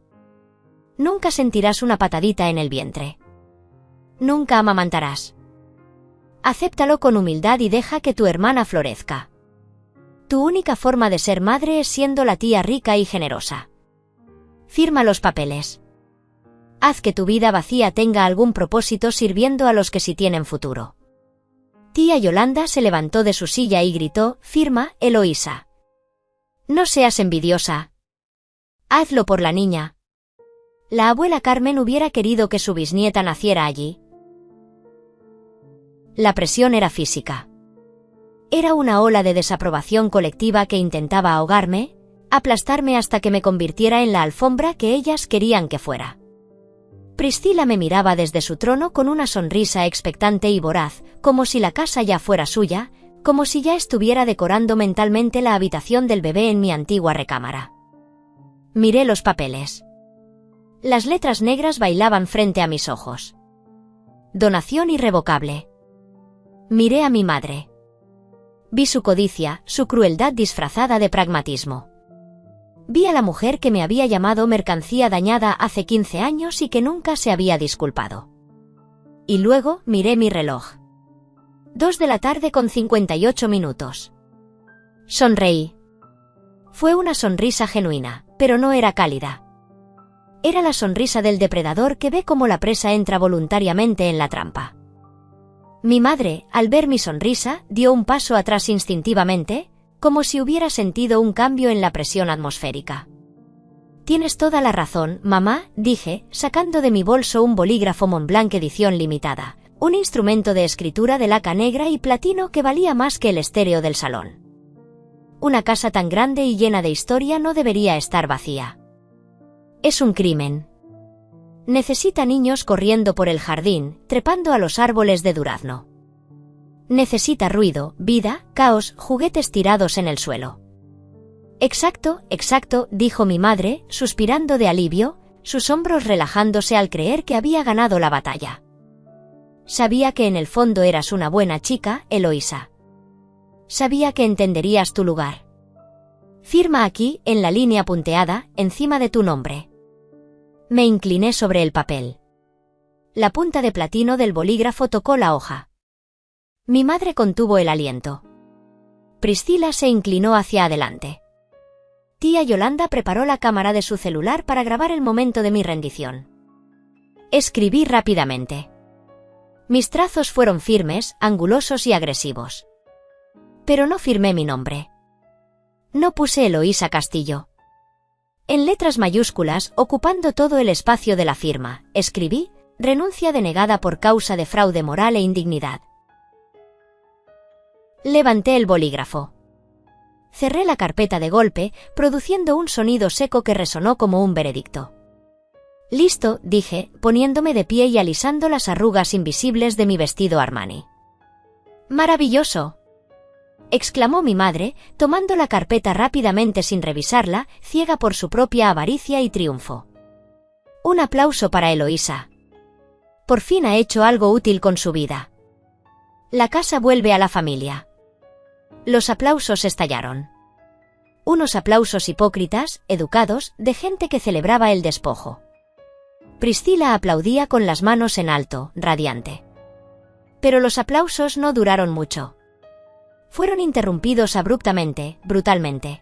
S1: Nunca sentirás una patadita en el vientre. Nunca amamantarás. Acéptalo con humildad y deja que tu hermana florezca. Tu única forma de ser madre es siendo la tía rica y generosa. Firma los papeles. Haz que tu vida vacía tenga algún propósito sirviendo a los que sí tienen futuro. Tía Yolanda se levantó de su silla y gritó: «Firma, Eloísa. No seas envidiosa. Hazlo por la niña». La abuela Carmen hubiera querido que su bisnieta naciera allí. La presión era física. Era una ola de desaprobación colectiva que intentaba ahogarme, aplastarme hasta que me convirtiera en la alfombra que ellas querían que fuera. Priscila me miraba desde su trono con una sonrisa expectante y voraz, como si la casa ya fuera suya, como si ya estuviera decorando mentalmente la habitación del bebé en mi antigua recámara. Miré los papeles. Las letras negras bailaban frente a mis ojos. Donación irrevocable. Miré a mi madre. Vi su codicia, su crueldad disfrazada de pragmatismo. Vi a la mujer que me había llamado mercancía dañada hace 15 años y que nunca se había disculpado. Y luego miré mi reloj. 2:58 p.m. Sonreí. Fue una sonrisa genuina, pero no era cálida. Era la sonrisa del depredador que ve cómo la presa entra voluntariamente en la trampa. Mi madre, al ver mi sonrisa, dio un paso atrás instintivamente, como si hubiera sentido un cambio en la presión atmosférica. «Tienes toda la razón, mamá», dije, sacando de mi bolso un bolígrafo Montblanc edición limitada, un instrumento de escritura de laca negra y platino que valía más que el estéreo del salón. Una casa tan grande y llena de historia no debería estar vacía. Es un crimen. Necesita niños corriendo por el jardín, trepando a los árboles de durazno. Necesita ruido, vida, caos, juguetes tirados en el suelo. Exacto, dijo mi madre, suspirando de alivio, sus hombros relajándose al creer que había ganado la batalla. Sabía que en el fondo eras una buena chica, Eloísa. Sabía que entenderías tu lugar. Firma aquí, en la línea punteada, encima de tu nombre. Me incliné sobre el papel. La punta de platino del bolígrafo tocó la hoja. Mi madre contuvo el aliento. Priscila se inclinó hacia adelante. Tía Yolanda preparó la cámara de su celular para grabar el momento de mi rendición. Escribí rápidamente. Mis trazos fueron firmes, angulosos y agresivos. Pero no firmé mi nombre. No puse Eloísa Castillo. En letras mayúsculas, ocupando todo el espacio de la firma, escribí: renuncia denegada por causa de fraude moral e indignidad. Levanté el bolígrafo. Cerré la carpeta de golpe, produciendo un sonido seco que resonó como un veredicto. Listo, dije, poniéndome de pie y alisando las arrugas invisibles de mi vestido Armani. ¡Maravilloso!, exclamó mi madre, tomando la carpeta rápidamente sin revisarla, ciega por su propia avaricia y triunfo. Un aplauso para Eloísa. Por fin ha hecho algo útil con su vida. La casa vuelve a la familia. Los aplausos estallaron. Unos aplausos hipócritas, educados, de gente que celebraba el despojo. Priscila aplaudía con las manos en alto, radiante. Pero los aplausos no duraron mucho. Fueron interrumpidos abruptamente, brutalmente.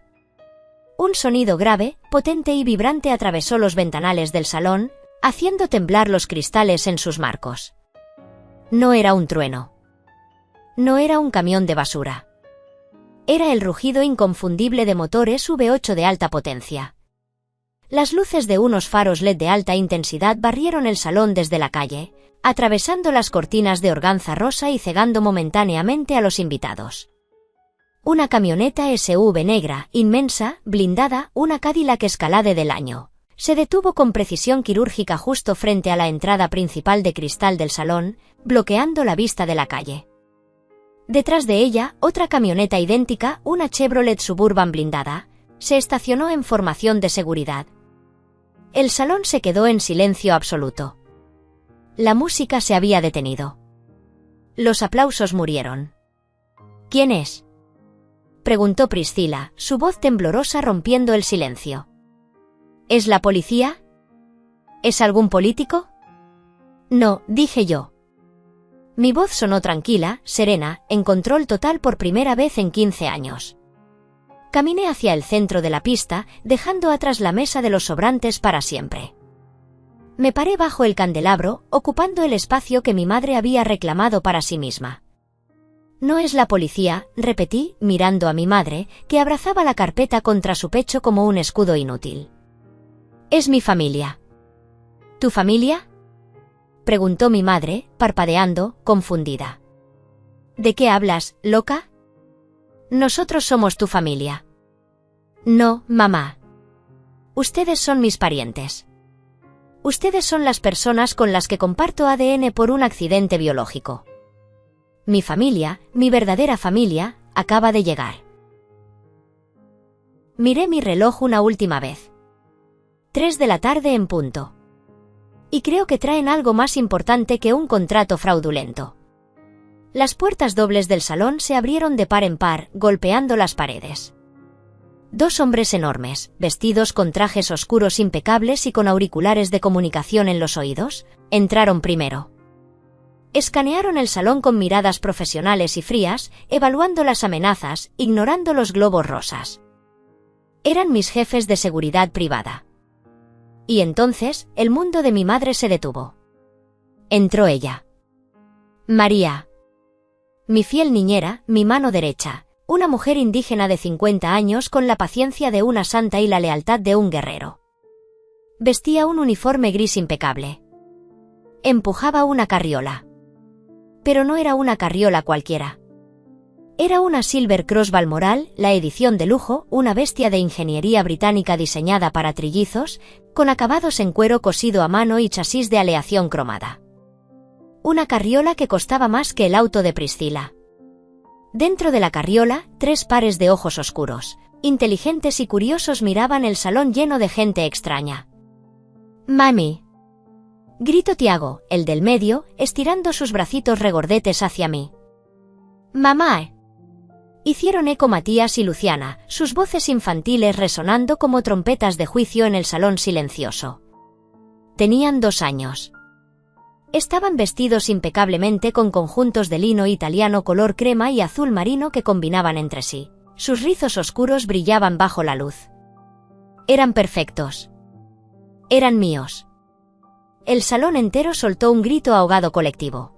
S1: Un sonido grave, potente y vibrante atravesó los ventanales del salón, haciendo temblar los cristales en sus marcos. No era un trueno. No era un camión de basura. Era el rugido inconfundible de motores V8 de alta potencia. Las luces de unos faros LED de alta intensidad barrieron el salón desde la calle, atravesando las cortinas de organza rosa y cegando momentáneamente a los invitados. Una camioneta SUV negra, inmensa, blindada, una Cadillac Escalade del año, se detuvo con precisión quirúrgica justo frente a la entrada principal de cristal del salón, bloqueando la vista de la calle. Detrás de ella, otra camioneta idéntica, una Chevrolet Suburban blindada, se estacionó en formación de seguridad. El salón se quedó en silencio absoluto. La música se había detenido. Los aplausos murieron. ¿Quién es?, preguntó Priscila, su voz temblorosa rompiendo el silencio. ¿Es la policía? ¿Es algún político? No, dije yo. Mi voz sonó tranquila, serena, en control total por primera vez en 15 años. Caminé hacia el centro de la pista, dejando atrás la mesa de los sobrantes para siempre. Me paré bajo el candelabro, ocupando el espacio que mi madre había reclamado para sí misma. No es la policía, repetí, mirando a mi madre, que abrazaba la carpeta contra su pecho como un escudo inútil. Es mi familia. ¿Tu familia?, preguntó mi madre, parpadeando, confundida. ¿De qué hablas, loca? Nosotros somos tu familia. No, mamá. Ustedes son mis parientes. Ustedes son las personas con las que comparto ADN por un accidente biológico. Mi familia, mi verdadera familia, acaba de llegar. Miré mi reloj una última vez. 3 de la tarde en punto. Y creo que traen algo más importante que un contrato fraudulento. Las puertas dobles del salón se abrieron de par en par, golpeando las paredes. 2 hombres enormes, vestidos con trajes oscuros impecables y con auriculares de comunicación en los oídos, entraron primero. Escanearon el salón con miradas profesionales y frías, evaluando las amenazas, ignorando los globos rosas. Eran mis jefes de seguridad privada. Y entonces, el mundo de mi madre se detuvo. Entró ella. María. Mi fiel niñera, mi mano derecha, una mujer indígena de 50 años con la paciencia de una santa y la lealtad de un guerrero. Vestía un uniforme gris impecable. Empujaba una carriola. Pero no era una carriola cualquiera. Era una Silver Cross Balmoral, la edición de lujo, una bestia de ingeniería británica diseñada para trillizos, con acabados en cuero cosido a mano y chasis de aleación cromada. Una carriola que costaba más que el auto de Priscila. Dentro de la carriola, 3 pares de ojos oscuros, inteligentes y curiosos miraban el salón lleno de gente extraña. «Mami», gritó Tiago, el del medio, estirando sus bracitos regordetes hacia mí. «Mamá», hicieron eco Matías y Luciana, sus voces infantiles resonando como trompetas de juicio en el salón silencioso. Tenían 2 años. Estaban vestidos impecablemente con conjuntos de lino italiano color crema y azul marino que combinaban entre sí. Sus rizos oscuros brillaban bajo la luz. Eran perfectos. Eran míos. El salón entero soltó un grito ahogado colectivo.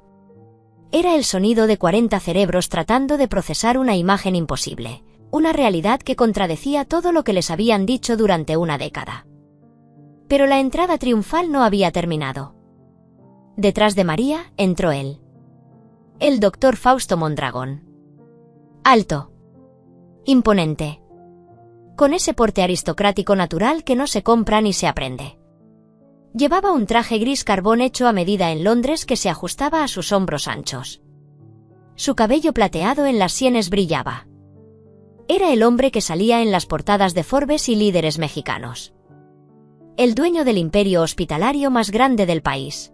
S1: Era el sonido de 40 cerebros tratando de procesar una imagen imposible, una realidad que contradecía todo lo que les habían dicho durante una década. Pero la entrada triunfal no había terminado. Detrás de María, entró él. El doctor Fausto Mondragón. Alto. Imponente. Con ese porte aristocrático natural que no se compra ni se aprende. Llevaba un traje gris carbón hecho a medida en Londres que se ajustaba a sus hombros anchos. Su cabello plateado en las sienes brillaba. Era el hombre que salía en las portadas de Forbes y Líderes mexicanos. El dueño del imperio hospitalario más grande del país.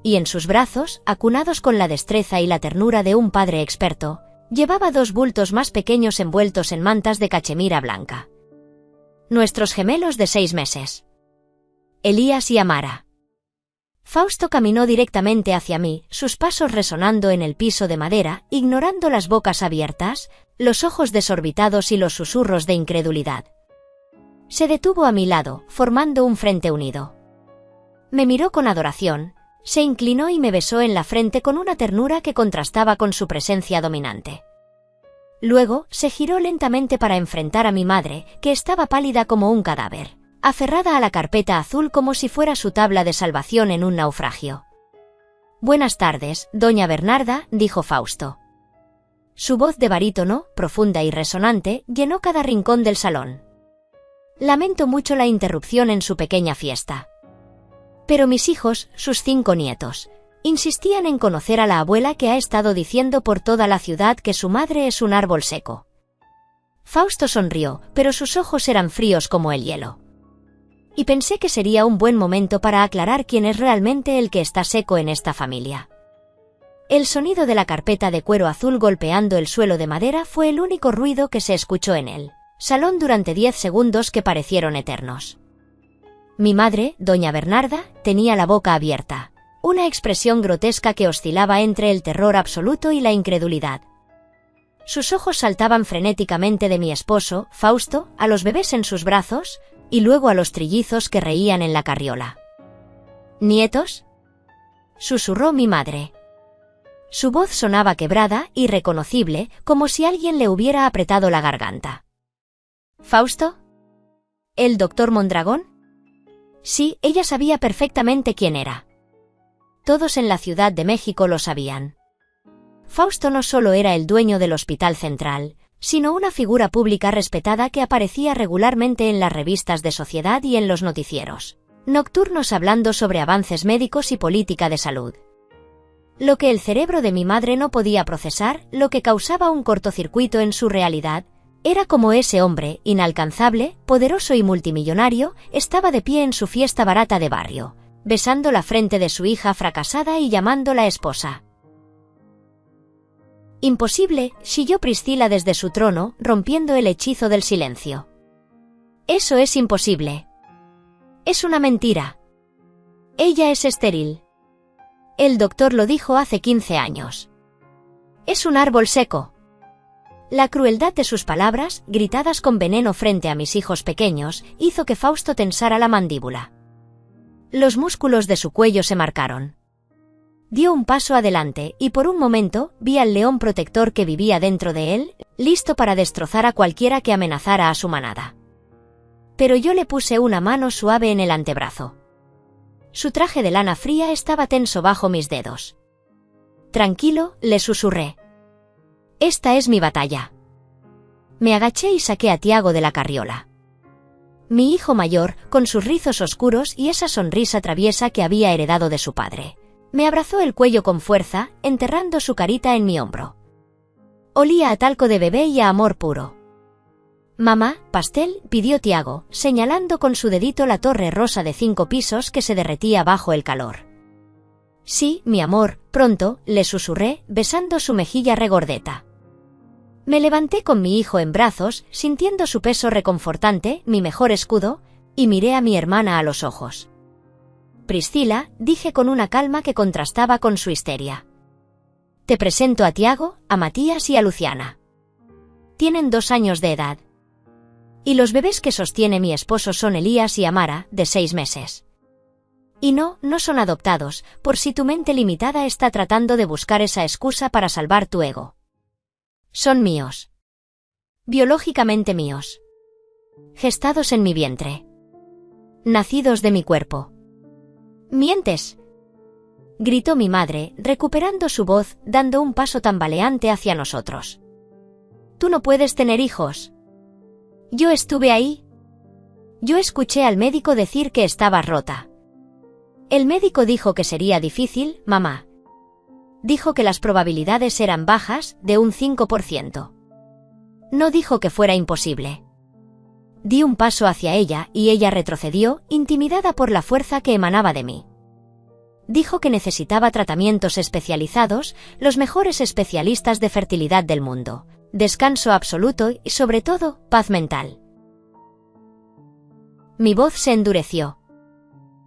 S1: Y en sus brazos, acunados con la destreza y la ternura de un padre experto, llevaba 2 bultos más pequeños envueltos en mantas de cachemira blanca. Nuestros gemelos de 6 meses. Elías y Amara. Fausto caminó directamente hacia mí, sus pasos resonando en el piso de madera, ignorando las bocas abiertas, los ojos desorbitados y los susurros de incredulidad. Se detuvo a mi lado, formando un frente unido. Me miró con adoración, se inclinó y me besó en la frente con una ternura que contrastaba con su presencia dominante. Luego, se giró lentamente para enfrentar a mi madre, que estaba pálida como un cadáver, aferrada a la carpeta azul como si fuera su tabla de salvación en un naufragio. «Buenas tardes, doña Bernarda», dijo Fausto. Su voz de barítono, profunda y resonante, llenó cada rincón del salón. Lamento mucho la interrupción en su pequeña fiesta. Pero mis hijos, sus 5 nietos, insistían en conocer a la abuela que ha estado diciendo por toda la ciudad que su madre es un árbol seco. Fausto sonrió, pero sus ojos eran fríos como el hielo. Y pensé que sería un buen momento para aclarar quién es realmente el que está seco en esta familia. El sonido de la carpeta de cuero azul golpeando el suelo de madera fue el único ruido que se escuchó en el salón durante 10 segundos que parecieron eternos. Mi madre, doña Bernarda, tenía la boca abierta, una expresión grotesca que oscilaba entre el terror absoluto y la incredulidad. Sus ojos saltaban frenéticamente de mi esposo, Fausto, a los bebés en sus brazos, y luego a los trillizos que reían en la carriola. ¿Nietos?, susurró mi madre. Su voz sonaba quebrada, irreconocible, como si alguien le hubiera apretado la garganta. ¿Fausto? ¿El doctor Mondragón? Sí, ella sabía perfectamente quién era. Todos en la Ciudad de México lo sabían. Fausto no solo era el dueño del Hospital Central, sino una figura pública respetada que aparecía regularmente en las revistas de sociedad y en los noticieros nocturnos hablando sobre avances médicos y política de salud. Lo que el cerebro de mi madre no podía procesar, lo que causaba un cortocircuito en su realidad, era como ese hombre, inalcanzable, poderoso y multimillonario, estaba de pie en su fiesta barata de barrio, besando la frente de su hija fracasada y llamándola esposa. Imposible, chilló Priscila desde su trono, rompiendo el hechizo del silencio. Eso es imposible. Es una mentira. Ella es estéril. El doctor lo dijo hace 15 años. Es un árbol seco. La crueldad de sus palabras, gritadas con veneno frente a mis hijos pequeños, hizo que Fausto tensara la mandíbula. Los músculos de su cuello se marcaron. Dio un paso adelante, y por un momento, vi al león protector que vivía dentro de él, listo para destrozar a cualquiera que amenazara a su manada. Pero yo le puse una mano suave en el antebrazo. Su traje de lana fría estaba tenso bajo mis dedos. Tranquilo, le susurré. Esta es mi batalla. Me agaché y saqué a Tiago de la carriola. Mi hijo mayor, con sus rizos oscuros y esa sonrisa traviesa que había heredado de su padre, me abrazó el cuello con fuerza, enterrando su carita en mi hombro. Olía a talco de bebé y a amor puro. «Mamá, pastel», pidió Tiago, señalando con su dedito la torre rosa de 5 pisos que se derretía bajo el calor. «Sí, mi amor, pronto», le susurré, besando su mejilla regordeta. Me levanté con mi hijo en brazos, sintiendo su peso reconfortante, mi mejor escudo, y miré a mi hermana a los ojos. «Priscila», dije con una calma que contrastaba con su histeria. «Te presento a Tiago, a Matías y a Luciana. Tienen 2 años de edad. Y los bebés que sostiene mi esposo son Elías y Amara, de 6 meses. Y no son adoptados, por si tu mente limitada está tratando de buscar esa excusa para salvar tu ego. Son míos. Biológicamente míos. Gestados en mi vientre. Nacidos de mi cuerpo». «¿Mientes?», gritó mi madre, recuperando su voz, dando un paso tambaleante hacia nosotros. «Tú no puedes tener hijos». «Yo estuve ahí. Yo escuché al médico decir que estabas rota». «El médico dijo que sería difícil, mamá. Dijo que las probabilidades eran bajas, de un 5%. No dijo que fuera imposible». Di un paso hacia ella, y ella retrocedió, intimidada por la fuerza que emanaba de mí. Dijo que necesitaba tratamientos especializados, los mejores especialistas de fertilidad del mundo, descanso absoluto y, sobre todo, paz mental. Mi voz se endureció.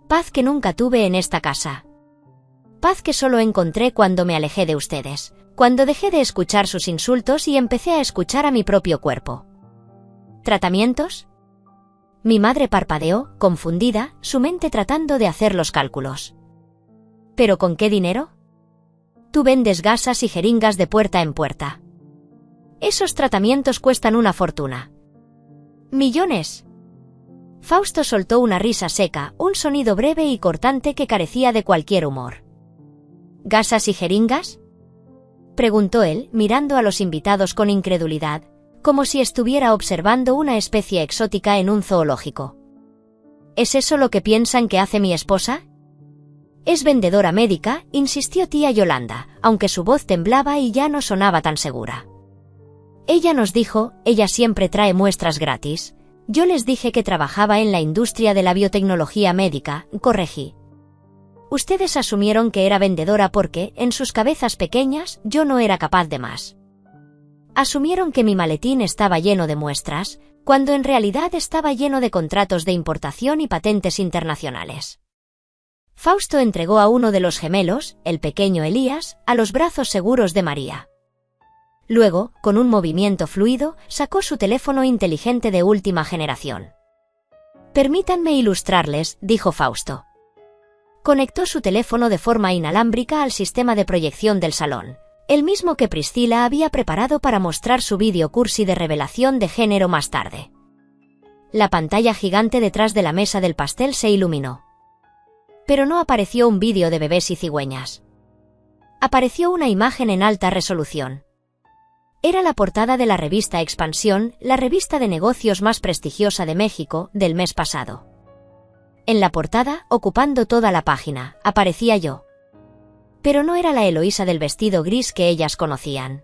S1: Paz que nunca tuve en esta casa. Paz que solo encontré cuando me alejé de ustedes, cuando dejé de escuchar sus insultos y empecé a escuchar a mi propio cuerpo. ¿Tratamientos? Mi madre parpadeó, confundida, su mente tratando de hacer los cálculos. ¿Pero con qué dinero? Tú vendes gasas y jeringas de puerta en puerta. Esos tratamientos cuestan una fortuna. ¿Millones? Fausto soltó una risa seca, un sonido breve y cortante que carecía de cualquier humor. ¿Gasas y jeringas?, preguntó él, mirando a los invitados con incredulidad, como si estuviera observando una especie exótica en un zoológico. ¿Es eso lo que piensan que hace mi esposa? Es vendedora médica, insistió tía Yolanda, aunque su voz temblaba y ya no sonaba tan segura. Ella nos dijo, ella siempre trae muestras gratis. Yo les dije que trabajaba en la industria de la biotecnología médica, corregí. Ustedes asumieron que era vendedora porque, en sus cabezas pequeñas, yo no era capaz de más. Asumieron que mi maletín estaba lleno de muestras, cuando en realidad estaba lleno de contratos de importación y patentes internacionales. Fausto entregó a uno de los gemelos, el pequeño Elías, a los brazos seguros de María. Luego, con un movimiento fluido, sacó su teléfono inteligente de última generación. «Permítanme ilustrarles», dijo Fausto. Conectó su teléfono de forma inalámbrica al sistema de proyección del salón, el mismo que Priscila había preparado para mostrar su vídeo cursi de revelación de género más tarde. La pantalla gigante detrás de la mesa del pastel se iluminó. Pero no apareció un vídeo de bebés y cigüeñas. Apareció una imagen en alta resolución. Era la portada de la revista Expansión, la revista de negocios más prestigiosa de México, del mes pasado. En la portada, ocupando toda la página, aparecía yo. Pero no era la Eloísa del vestido gris que ellas conocían.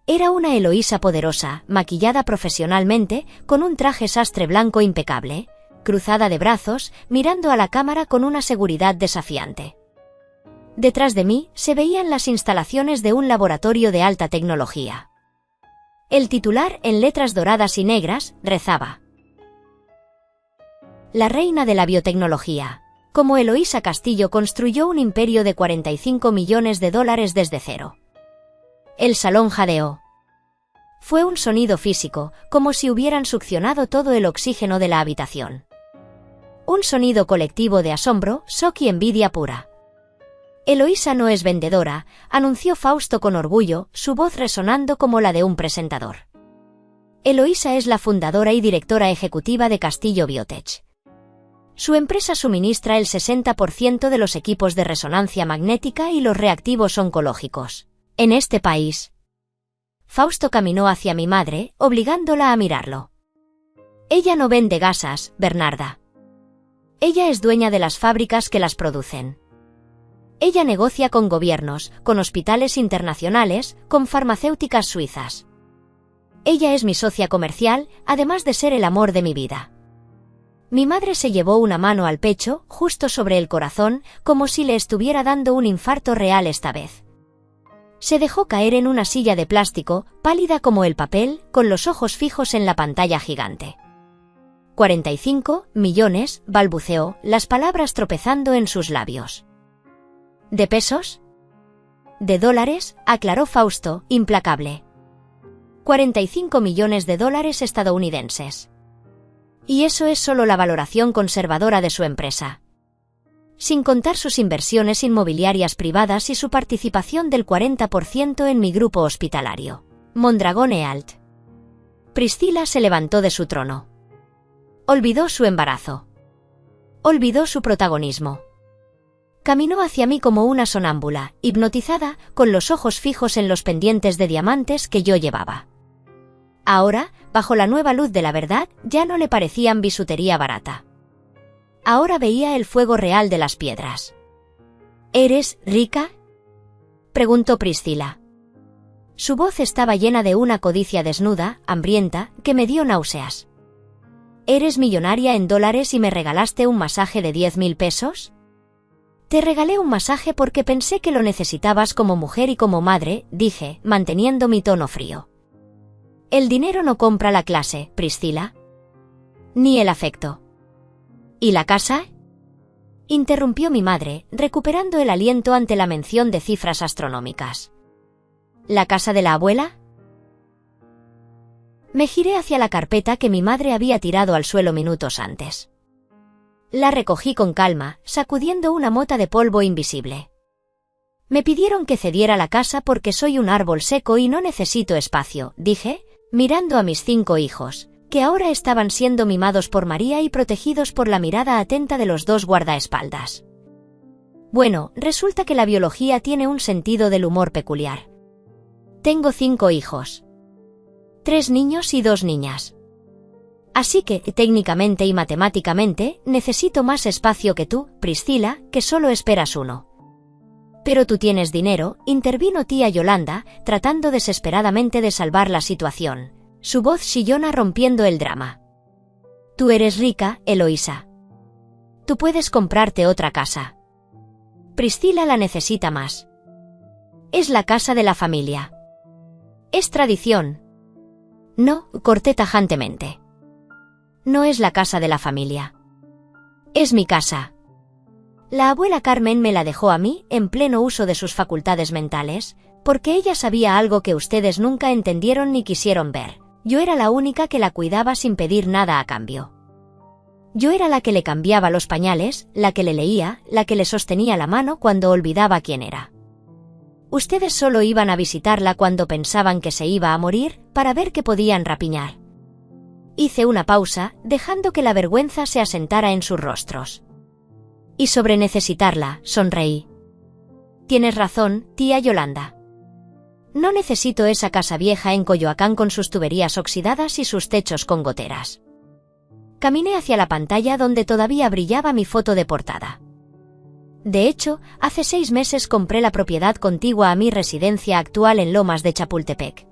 S1: Era una Eloísa poderosa, maquillada profesionalmente, con un traje sastre blanco impecable, cruzada de brazos, mirando a la cámara con una seguridad desafiante. Detrás de mí se veían las instalaciones de un laboratorio de alta tecnología. El titular, en letras doradas y negras, rezaba: «La reina de la biotecnología. Como Eloísa Castillo construyó un imperio de $45 millones desde cero». El salón jadeó. Fue un sonido físico, como si hubieran succionado todo el oxígeno de la habitación. Un sonido colectivo de asombro, shock y envidia pura. «Eloísa no es vendedora», anunció Fausto con orgullo, su voz resonando como la de un presentador. «Eloísa es la fundadora y directora ejecutiva de Castillo Biotech. Su empresa suministra el 60% de los equipos de resonancia magnética y los reactivos oncológicos en este país». Fausto caminó hacia mi madre, obligándola a mirarlo. «Ella no vende gasas, Bernarda. Ella es dueña de las fábricas que las producen. Ella negocia con gobiernos, con hospitales internacionales, con farmacéuticas suizas. Ella es mi socia comercial, además de ser el amor de mi vida». Mi madre se llevó una mano al pecho, justo sobre el corazón, como si le estuviera dando un infarto real esta vez. Se dejó caer en una silla de plástico, pálida como el papel, con los ojos fijos en la pantalla gigante. 45 millones, balbuceó, las palabras tropezando en sus labios. ¿De pesos? De dólares, aclaró Fausto, implacable. 45 millones de dólares estadounidenses. Y eso es solo la valoración conservadora de su empresa. Sin contar sus inversiones inmobiliarias privadas y su participación del 40% en mi grupo hospitalario, Mondragón Ealt. Priscila se levantó de su trono. Olvidó su embarazo. Olvidó su protagonismo. Caminó hacia mí como una sonámbula, hipnotizada, con los ojos fijos en los pendientes de diamantes que yo llevaba. Ahora, bajo la nueva luz de la verdad, ya no le parecían bisutería barata. Ahora veía el fuego real de las piedras. ¿Eres rica?, preguntó Priscila. Su voz estaba llena de una codicia desnuda, hambrienta, que me dio náuseas. ¿Eres millonaria en dólares y me regalaste un masaje de 10.000 pesos? Te regalé un masaje porque pensé que lo necesitabas como mujer y como madre, dije, manteniendo mi tono frío. El dinero no compra la clase, Priscila. Ni el afecto. ¿Y la casa?, interrumpió mi madre, recuperando el aliento ante la mención de cifras astronómicas. ¿La casa de la abuela? Me giré hacia la carpeta que mi madre había tirado al suelo minutos antes. La recogí con calma, sacudiendo una mota de polvo invisible. Me pidieron que cediera la casa porque soy un árbol seco y no necesito espacio, dije, mirando a mis 5 hijos, que ahora estaban siendo mimados por María y protegidos por la mirada atenta de los 2 guardaespaldas. Bueno, resulta que la biología tiene un sentido del humor peculiar. Tengo 5 hijos. 3 niños y 2 niñas. Así que, técnicamente y matemáticamente, necesito más espacio que tú, Priscila, que solo esperas 1. Pero tú tienes dinero, intervino tía Yolanda, tratando desesperadamente de salvar la situación, su voz chillona rompiendo el drama. Tú eres rica, Eloísa. Tú puedes comprarte otra casa. Priscila la necesita más. Es la casa de la familia. Es tradición. No, corté tajantemente. No es la casa de la familia. Es mi casa. La abuela Carmen me la dejó a mí, en pleno uso de sus facultades mentales, porque ella sabía algo que ustedes nunca entendieron ni quisieron ver. Yo era la única que la cuidaba sin pedir nada a cambio. Yo era la que le cambiaba los pañales, la que le leía, la que le sostenía la mano cuando olvidaba quién era. Ustedes solo iban a visitarla cuando pensaban que se iba a morir, para ver qué podían rapiñar. Hice una pausa, dejando que la vergüenza se asentara en sus rostros. Y sobre necesitarla, sonreí. Tienes razón, tía Yolanda. No necesito esa casa vieja en Coyoacán con sus tuberías oxidadas y sus techos con goteras. Caminé hacia la pantalla donde todavía brillaba mi foto de portada. De hecho, hace 6 meses compré la propiedad contigua a mi residencia actual en Lomas de Chapultepec.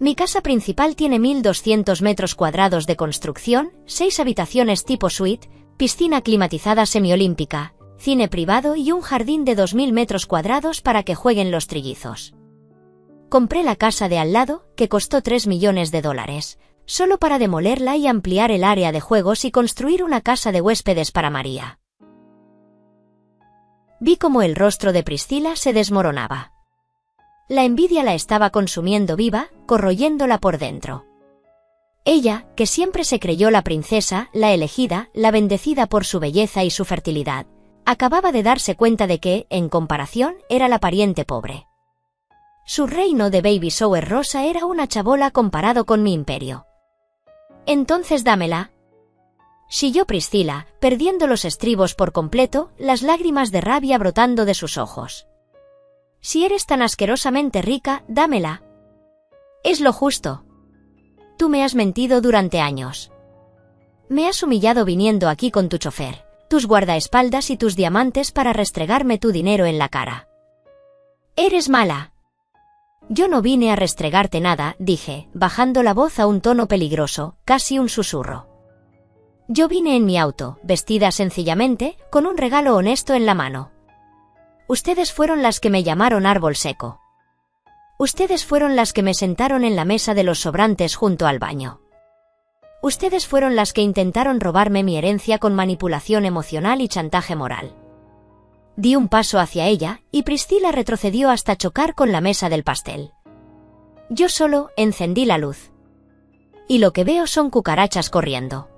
S1: Mi casa principal tiene 1.200 metros cuadrados de construcción, 6 habitaciones tipo suite, piscina climatizada semiolímpica, cine privado y un jardín de 2.000 metros cuadrados para que jueguen los trillizos. Compré la casa de al lado, que costó $3 millones, solo para demolerla y ampliar el área de juegos y construir una casa de huéspedes para María. Vi cómo el rostro de Priscila se desmoronaba. La envidia la estaba consumiendo viva, corroyéndola por dentro. Ella, que siempre se creyó la princesa, la elegida, la bendecida por su belleza y su fertilidad, acababa de darse cuenta de que, en comparación, era la pariente pobre. Su reino de baby shower rosa era una chabola comparado con mi imperio. Entonces dámela. Chilló Priscila, perdiendo los estribos por completo, las lágrimas de rabia brotando de sus ojos. Si eres tan asquerosamente rica, dámela. Es lo justo. Tú me has mentido durante años. Me has humillado viniendo aquí con tu chofer, tus guardaespaldas y tus diamantes para restregarme tu dinero en la cara. Eres mala. Yo no vine a restregarte nada, dije, bajando la voz a un tono peligroso, casi un susurro. Yo vine en mi auto, vestida sencillamente, con un regalo honesto en la mano. Ustedes fueron las que me llamaron árbol seco. Ustedes fueron las que me sentaron en la mesa de los sobrantes junto al baño. Ustedes fueron las que intentaron robarme mi herencia con manipulación emocional y chantaje moral. Di un paso hacia ella, y Priscila retrocedió hasta chocar con la mesa del pastel. Yo solo encendí la luz. Y lo que veo son cucarachas corriendo.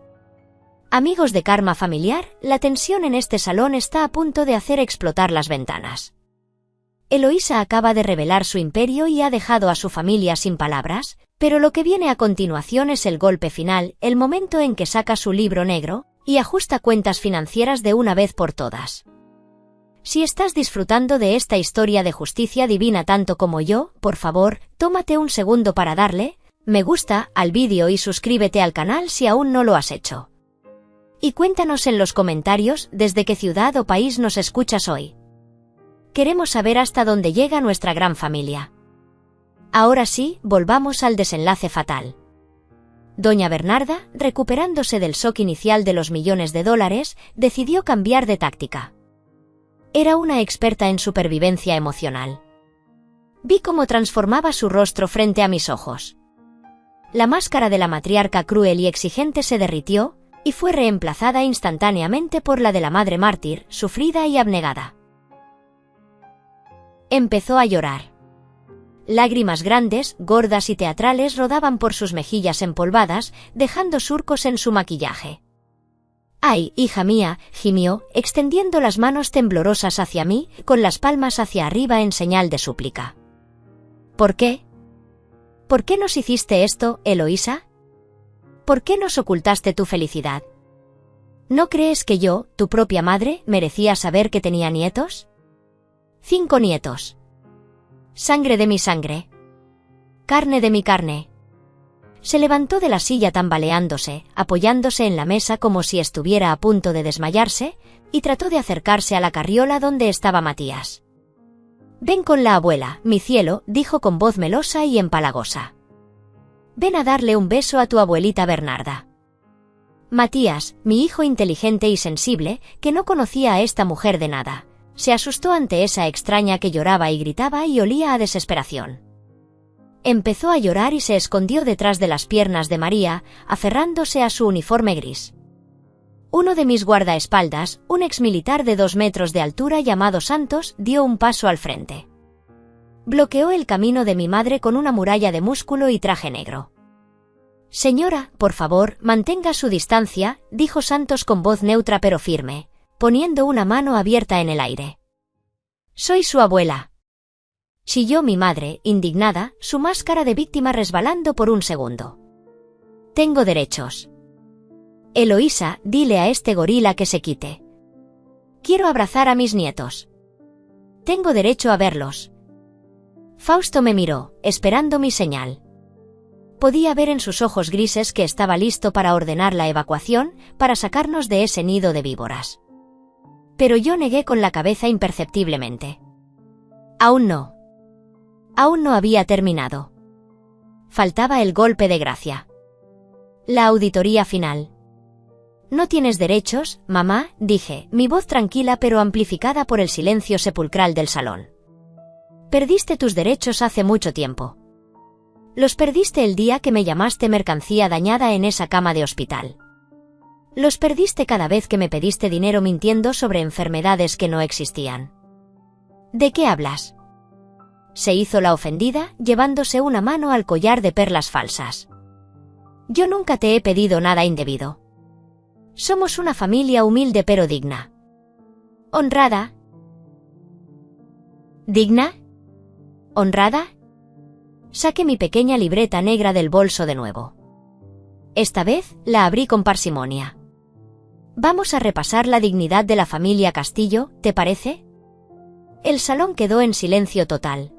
S1: Amigos de karma familiar, la tensión en este salón está a punto de hacer explotar las ventanas. Eloísa acaba de revelar su imperio y ha dejado a su familia sin palabras, pero lo que viene a continuación es el golpe final, el momento en que saca su libro negro y ajusta cuentas financieras de una vez por todas. Si estás disfrutando de esta historia de justicia divina tanto como yo, por favor, tómate un segundo para darle me gusta al vídeo y suscríbete al canal si aún no lo has hecho. Y cuéntanos en los comentarios desde qué ciudad o país nos escuchas hoy. Queremos saber hasta dónde llega nuestra gran familia. Ahora sí, volvamos al desenlace fatal. Doña Bernarda, recuperándose del shock inicial de los millones de dólares, decidió cambiar de táctica. Era una experta en supervivencia emocional. Vi cómo transformaba su rostro frente a mis ojos. La máscara de la matriarca cruel y exigente se derritió, y fue reemplazada instantáneamente por la de la madre mártir, sufrida y abnegada. Empezó a llorar. Lágrimas grandes, gordas y teatrales rodaban por sus mejillas empolvadas, dejando surcos en su maquillaje. «¡Ay, hija mía!», gimió, extendiendo las manos temblorosas hacia mí, con las palmas hacia arriba en señal de súplica. «¿Por qué? ¿Por qué nos hiciste esto, Eloísa? ¿Por qué nos ocultaste tu felicidad? ¿No crees que yo, tu propia madre, merecía saber que tenía nietos? 5 nietos. Sangre de mi sangre. Carne de mi carne». Se levantó de la silla tambaleándose, apoyándose en la mesa como si estuviera a punto de desmayarse, y trató de acercarse a la carriola donde estaba Matías. «Ven con la abuela, mi cielo», dijo con voz melosa y empalagosa. «Ven a darle un beso a tu abuelita Bernarda». Matías, mi hijo inteligente y sensible, que no conocía a esta mujer de nada, se asustó ante esa extraña que lloraba y gritaba y olía a desesperación. Empezó a llorar y se escondió detrás de las piernas de María, aferrándose a su uniforme gris. Uno de mis guardaespaldas, un exmilitar de 2 metros de altura llamado Santos, dio un paso al frente. Bloqueó el camino de mi madre con una muralla de músculo y traje negro. «Señora, por favor, mantenga su distancia», dijo Santos con voz neutra pero firme, poniendo una mano abierta en el aire. «Soy su abuela», chilló mi madre, indignada, su máscara de víctima resbalando por un segundo. «Tengo derechos. Eloísa, dile a este gorila que se quite. Quiero abrazar a mis nietos. Tengo derecho a verlos». Fausto me miró, esperando mi señal. Podía ver en sus ojos grises que estaba listo para ordenar la evacuación, para sacarnos de ese nido de víboras. Pero yo negué con la cabeza imperceptiblemente. Aún no. Aún no había terminado. Faltaba el golpe de gracia. La auditoría final. «No tienes derechos, mamá», dije, mi voz tranquila pero amplificada por el silencio sepulcral del salón. «Perdiste tus derechos hace mucho tiempo. Los perdiste el día que me llamaste mercancía dañada en esa cama de hospital. Los perdiste cada vez que me pediste dinero mintiendo sobre enfermedades que no existían». «¿De qué hablas?», se hizo la ofendida, llevándose una mano al collar de perlas falsas. «Yo nunca te he pedido nada indebido. Somos una familia humilde pero digna. Honrada». «¿Digna? ¿Honrada?». Saqué mi pequeña libreta negra del bolso de nuevo. Esta vez la abrí con parsimonia. «Vamos a repasar la dignidad de la familia Castillo, ¿te parece?». El salón quedó en silencio total.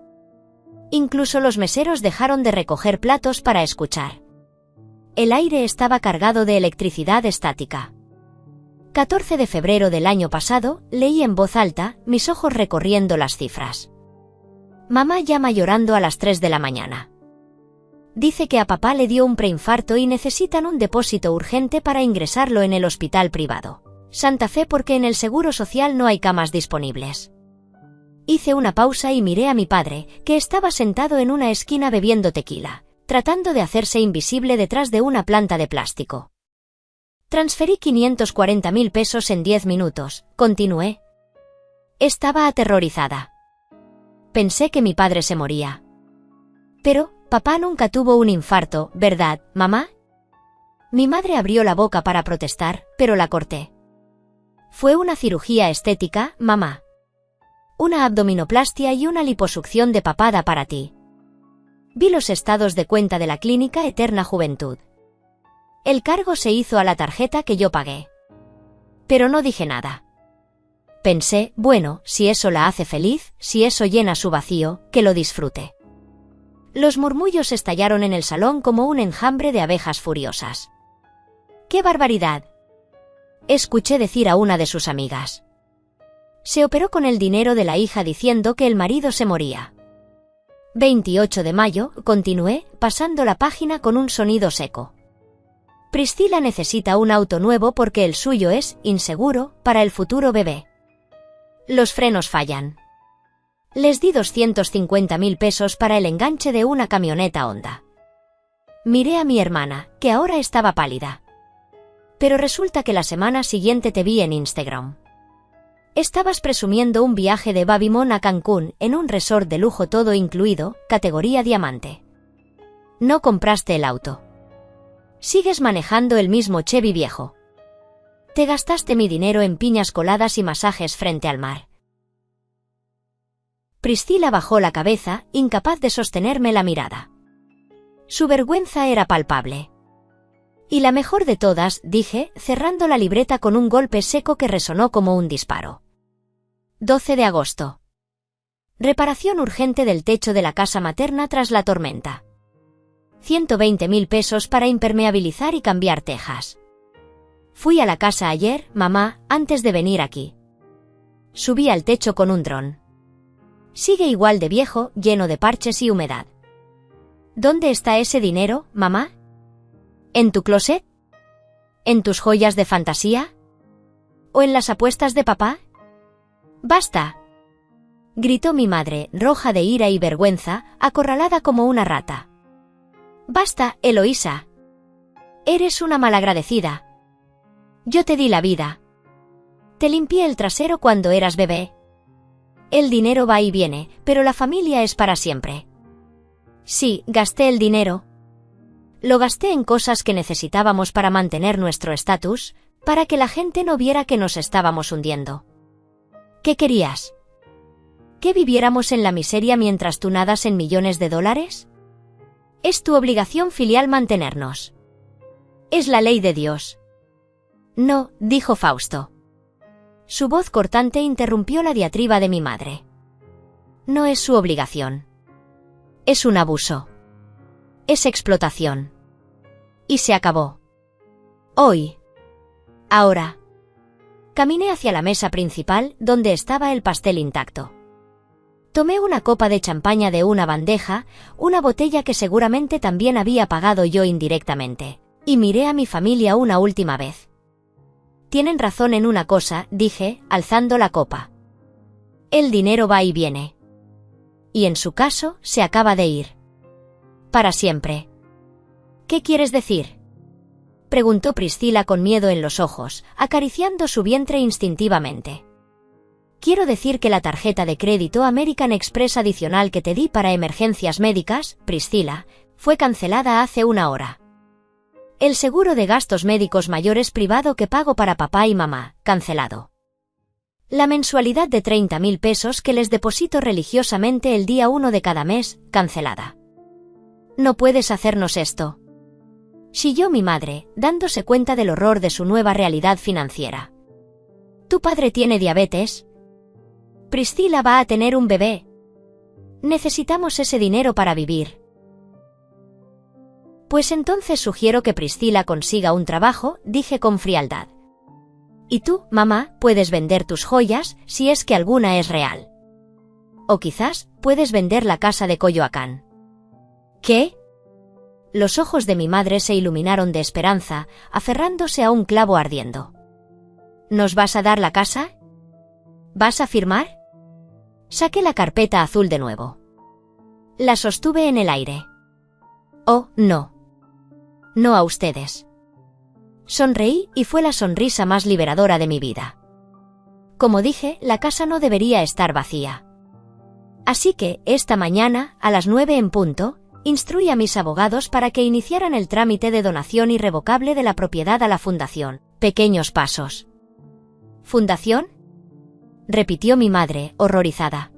S1: Incluso los meseros dejaron de recoger platos para escuchar. El aire estaba cargado de electricidad estática. 14 de febrero del año pasado, leí en voz alta, mis ojos recorriendo las cifras. Mamá llama llorando a las 3 de la mañana. Dice que a papá le dio un preinfarto y necesitan un depósito urgente para ingresarlo en el hospital privado Santa Fe porque en el Seguro Social no hay camas disponibles. Hice una pausa y miré a mi padre, que estaba sentado en una esquina bebiendo tequila, tratando de hacerse invisible detrás de una planta de plástico. «Transferí 540.000 pesos en 10 minutos», continué. Estaba aterrorizada. Pensé que mi padre se moría. «Pero, papá nunca tuvo un infarto, ¿verdad, mamá?». Mi madre abrió la boca para protestar, pero la corté. «Fue una cirugía estética, mamá. Una abdominoplastia y una liposucción de papada para ti». Vi los estados de cuenta de la clínica Eterna Juventud. El cargo se hizo a la tarjeta que yo pagué. Pero no dije nada. Pensé, bueno, si eso la hace feliz, si eso llena su vacío, que lo disfrute. Los murmullos estallaron en el salón como un enjambre de abejas furiosas. «¡Qué barbaridad!», escuché decir a una de sus amigas. Se operó con el dinero de la hija diciendo que el marido se moría. 28 de mayo, continué, pasando la página con un sonido seco. «Priscila necesita un auto nuevo porque el suyo es inseguro para el futuro bebé. Los frenos fallan». Les di 250.000 pesos para el enganche de una camioneta Honda. Miré a mi hermana, que ahora estaba pálida. «Pero resulta que la semana siguiente te vi en Instagram. Estabas presumiendo un viaje de Babymon a Cancún en un resort de lujo todo incluido, categoría diamante. No compraste el auto. Sigues manejando el mismo Chevy viejo. Te gastaste mi dinero en piñas coladas y masajes frente al mar». Priscila bajó la cabeza, incapaz de sostenerme la mirada. Su vergüenza era palpable. «Y la mejor de todas», dije, cerrando la libreta con un golpe seco que resonó como un disparo. 12 de agosto. Reparación urgente del techo de la casa materna tras la tormenta. 120.000 pesos para impermeabilizar y cambiar tejas. Fui a la casa ayer, mamá, antes de venir aquí. Subí al techo con un dron. Sigue igual de viejo, lleno de parches y humedad. ¿Dónde está ese dinero, mamá? ¿En tu closet? ¿En tus joyas de fantasía? ¿O en las apuestas de papá? ¡Basta!, gritó mi madre, roja de ira y vergüenza, acorralada como una rata. «Basta, Eloísa. Eres una malagradecida. Yo te di la vida. Te limpié el trasero cuando eras bebé. El dinero va y viene, pero la familia es para siempre. Sí, gasté el dinero. Lo gasté en cosas que necesitábamos para mantener nuestro estatus, para que la gente no viera que nos estábamos hundiendo. ¿Qué querías? ¿Que viviéramos en la miseria mientras tú nadas en millones de dólares? Es tu obligación filial mantenernos. Es la ley de Dios. No, dijo Fausto. Su voz cortante interrumpió la diatriba de mi madre. No es su obligación. Es un abuso. Es explotación. Y se acabó. Hoy. Ahora. Caminé hacia la mesa principal, donde estaba el pastel intacto. Tomé una copa de champaña de una bandeja, una botella que seguramente también había pagado yo indirectamente, y miré a mi familia una última vez. Tienen razón en una cosa, dije, alzando la copa. El dinero va y viene. Y en su caso, se acaba de ir. Para siempre. ¿Qué quieres decir? Preguntó Priscila con miedo en los ojos, acariciando su vientre instintivamente. Quiero decir que la tarjeta de crédito American Express adicional que te di para emergencias médicas, Priscila, fue cancelada hace una hora. El seguro de gastos médicos mayores privado que pago para papá y mamá, cancelado. La mensualidad de 30.000 pesos que les deposito religiosamente el día 1 de cada mes, cancelada. No puedes hacernos esto. Chilló mi madre, dándose cuenta del horror de su nueva realidad financiera. ¿Tu padre tiene diabetes? Priscila va a tener un bebé. Necesitamos ese dinero para vivir. Pues entonces sugiero que Priscila consiga un trabajo, dije con frialdad. Y tú, mamá, puedes vender tus joyas, si es que alguna es real. O quizás, puedes vender la casa de Coyoacán. ¿Qué? Los ojos de mi madre se iluminaron de esperanza, aferrándose a un clavo ardiendo. ¿Nos vas a dar la casa? ¿Vas a firmar? Saqué la carpeta azul de nuevo. La sostuve en el aire. Oh, no. No a ustedes. Sonreí y fue la sonrisa más liberadora de mi vida. Como dije, la casa no debería estar vacía. Así que, esta mañana, a las 9 en punto, instruí a mis abogados para que iniciaran el trámite de donación irrevocable de la propiedad a la fundación. Pequeños pasos. ¿Fundación? Repitió mi madre, horrorizada.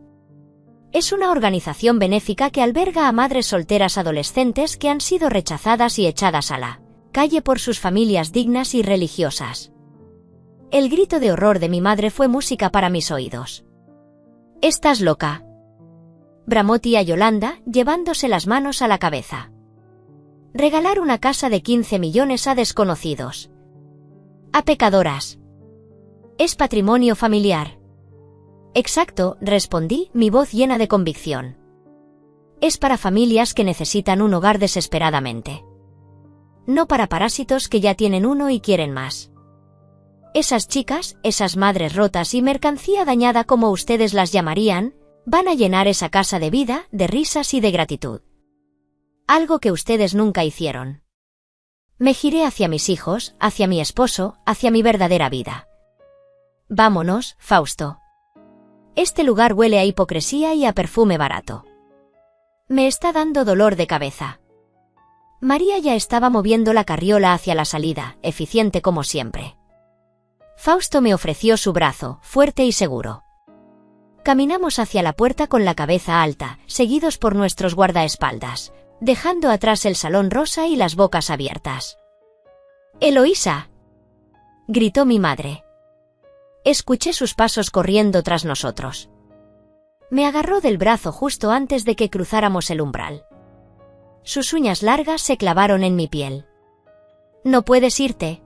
S1: Es una organización benéfica que alberga a madres solteras adolescentes que han sido rechazadas y echadas a la calle por sus familias dignas y religiosas. El grito de horror de mi madre fue música para mis oídos. «Estás loca», bramó tía Yolanda, llevándose las manos a la cabeza. «Regalar una casa de 15 millones a desconocidos. A pecadoras. Es patrimonio familiar». «Exacto», respondí, mi voz llena de convicción. «Es para familias que necesitan un hogar desesperadamente. No para parásitos que ya tienen uno y quieren más. Esas chicas, esas madres rotas y mercancía dañada como ustedes las llamarían, van a llenar esa casa de vida, de risas y de gratitud. Algo que ustedes nunca hicieron». Me giré hacia mis hijos, hacia mi esposo, hacia mi verdadera vida. «Vámonos, Fausto. Este lugar huele a hipocresía y a perfume barato. Me está dando dolor de cabeza». María ya estaba moviendo la carriola hacia la salida, eficiente como siempre. Fausto me ofreció su brazo, fuerte y seguro. Caminamos hacia la puerta con la cabeza alta, seguidos por nuestros guardaespaldas, dejando atrás el salón rosa y las bocas abiertas. «¡Eloísa!», gritó mi madre. Escuché sus pasos corriendo tras nosotros. Me agarró del brazo justo antes de que cruzáramos el umbral. Sus uñas largas se clavaron en mi piel. «No puedes irte»,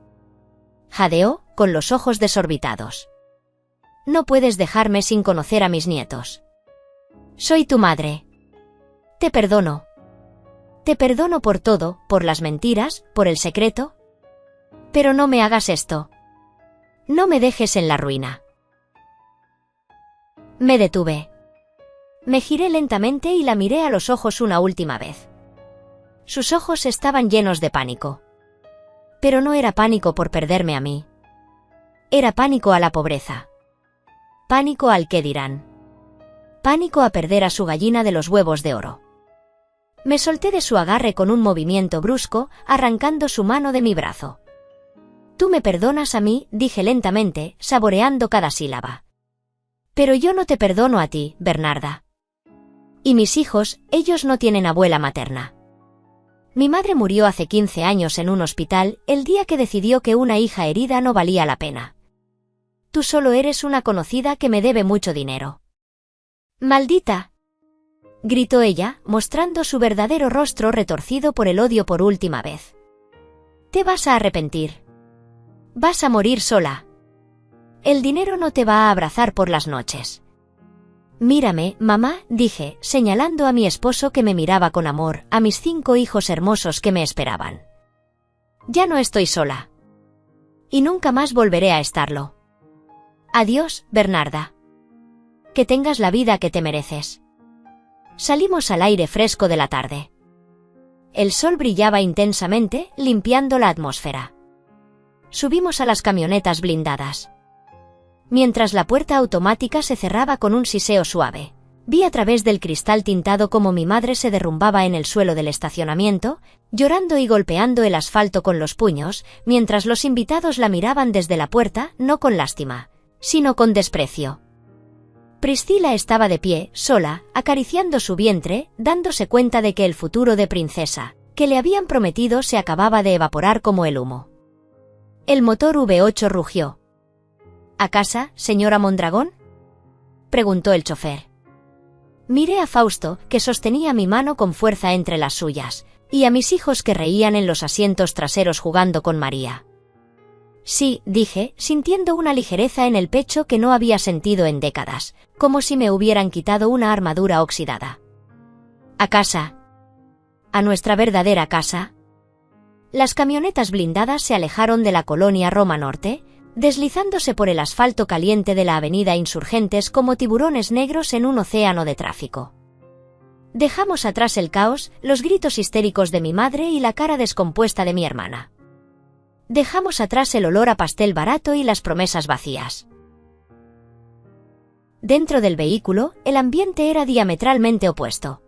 S1: jadeó, con los ojos desorbitados. «No puedes dejarme sin conocer a mis nietos. Soy tu madre. Te perdono. Te perdono por todo, por las mentiras, por el secreto. Pero no me hagas esto. No me dejes en la ruina». Me detuve. Me giré lentamente y la miré a los ojos una última vez. Sus ojos estaban llenos de pánico. Pero no era pánico por perderme a mí. Era pánico a la pobreza. Pánico al qué dirán. Pánico a perder a su gallina de los huevos de oro. Me solté de su agarre con un movimiento brusco, arrancando su mano de mi brazo. Tú me perdonas a mí, dije lentamente, saboreando cada sílaba. Pero yo no te perdono a ti, Bernarda. Y mis hijos, ellos no tienen abuela materna. Mi madre murió hace 15 años en un hospital, el día que decidió que una hija herida no valía la pena. Tú solo eres una conocida que me debe mucho dinero. ¡Maldita!, gritó ella, mostrando su verdadero rostro retorcido por el odio por última vez. Te vas a arrepentir. Vas a morir sola. El dinero no te va a abrazar por las noches. Mírame, mamá, dije, señalando a mi esposo que me miraba con amor, a mis 5 hijos hermosos que me esperaban. Ya no estoy sola. Y nunca más volveré a estarlo. Adiós, Bernarda. Que tengas la vida que te mereces. Salimos al aire fresco de la tarde. El sol brillaba intensamente, limpiando la atmósfera. Subimos a las camionetas blindadas. Mientras la puerta automática se cerraba con un siseo suave, vi a través del cristal tintado cómo mi madre se derrumbaba en el suelo del estacionamiento, llorando y golpeando el asfalto con los puños, mientras los invitados la miraban desde la puerta, no con lástima, sino con desprecio. Priscila estaba de pie, sola, acariciando su vientre, dándose cuenta de que el futuro de princesa, que le habían prometido, se acababa de evaporar como el humo. El motor V8 rugió. ¿A casa, señora Mondragón?, preguntó el chofer. Miré a Fausto, que sostenía mi mano con fuerza entre las suyas, y a mis hijos que reían en los asientos traseros jugando con María. Sí, dije, sintiendo una ligereza en el pecho que no había sentido en décadas, como si me hubieran quitado una armadura oxidada. ¿A casa? ¿A nuestra verdadera casa? Las camionetas blindadas se alejaron de la colonia Roma Norte, deslizándose por el asfalto caliente de la avenida Insurgentes como tiburones negros en un océano de tráfico. Dejamos atrás el caos, los gritos histéricos de mi madre y la cara descompuesta de mi hermana. Dejamos atrás el olor a pastel barato y las promesas vacías. Dentro del vehículo, el ambiente era diametralmente opuesto.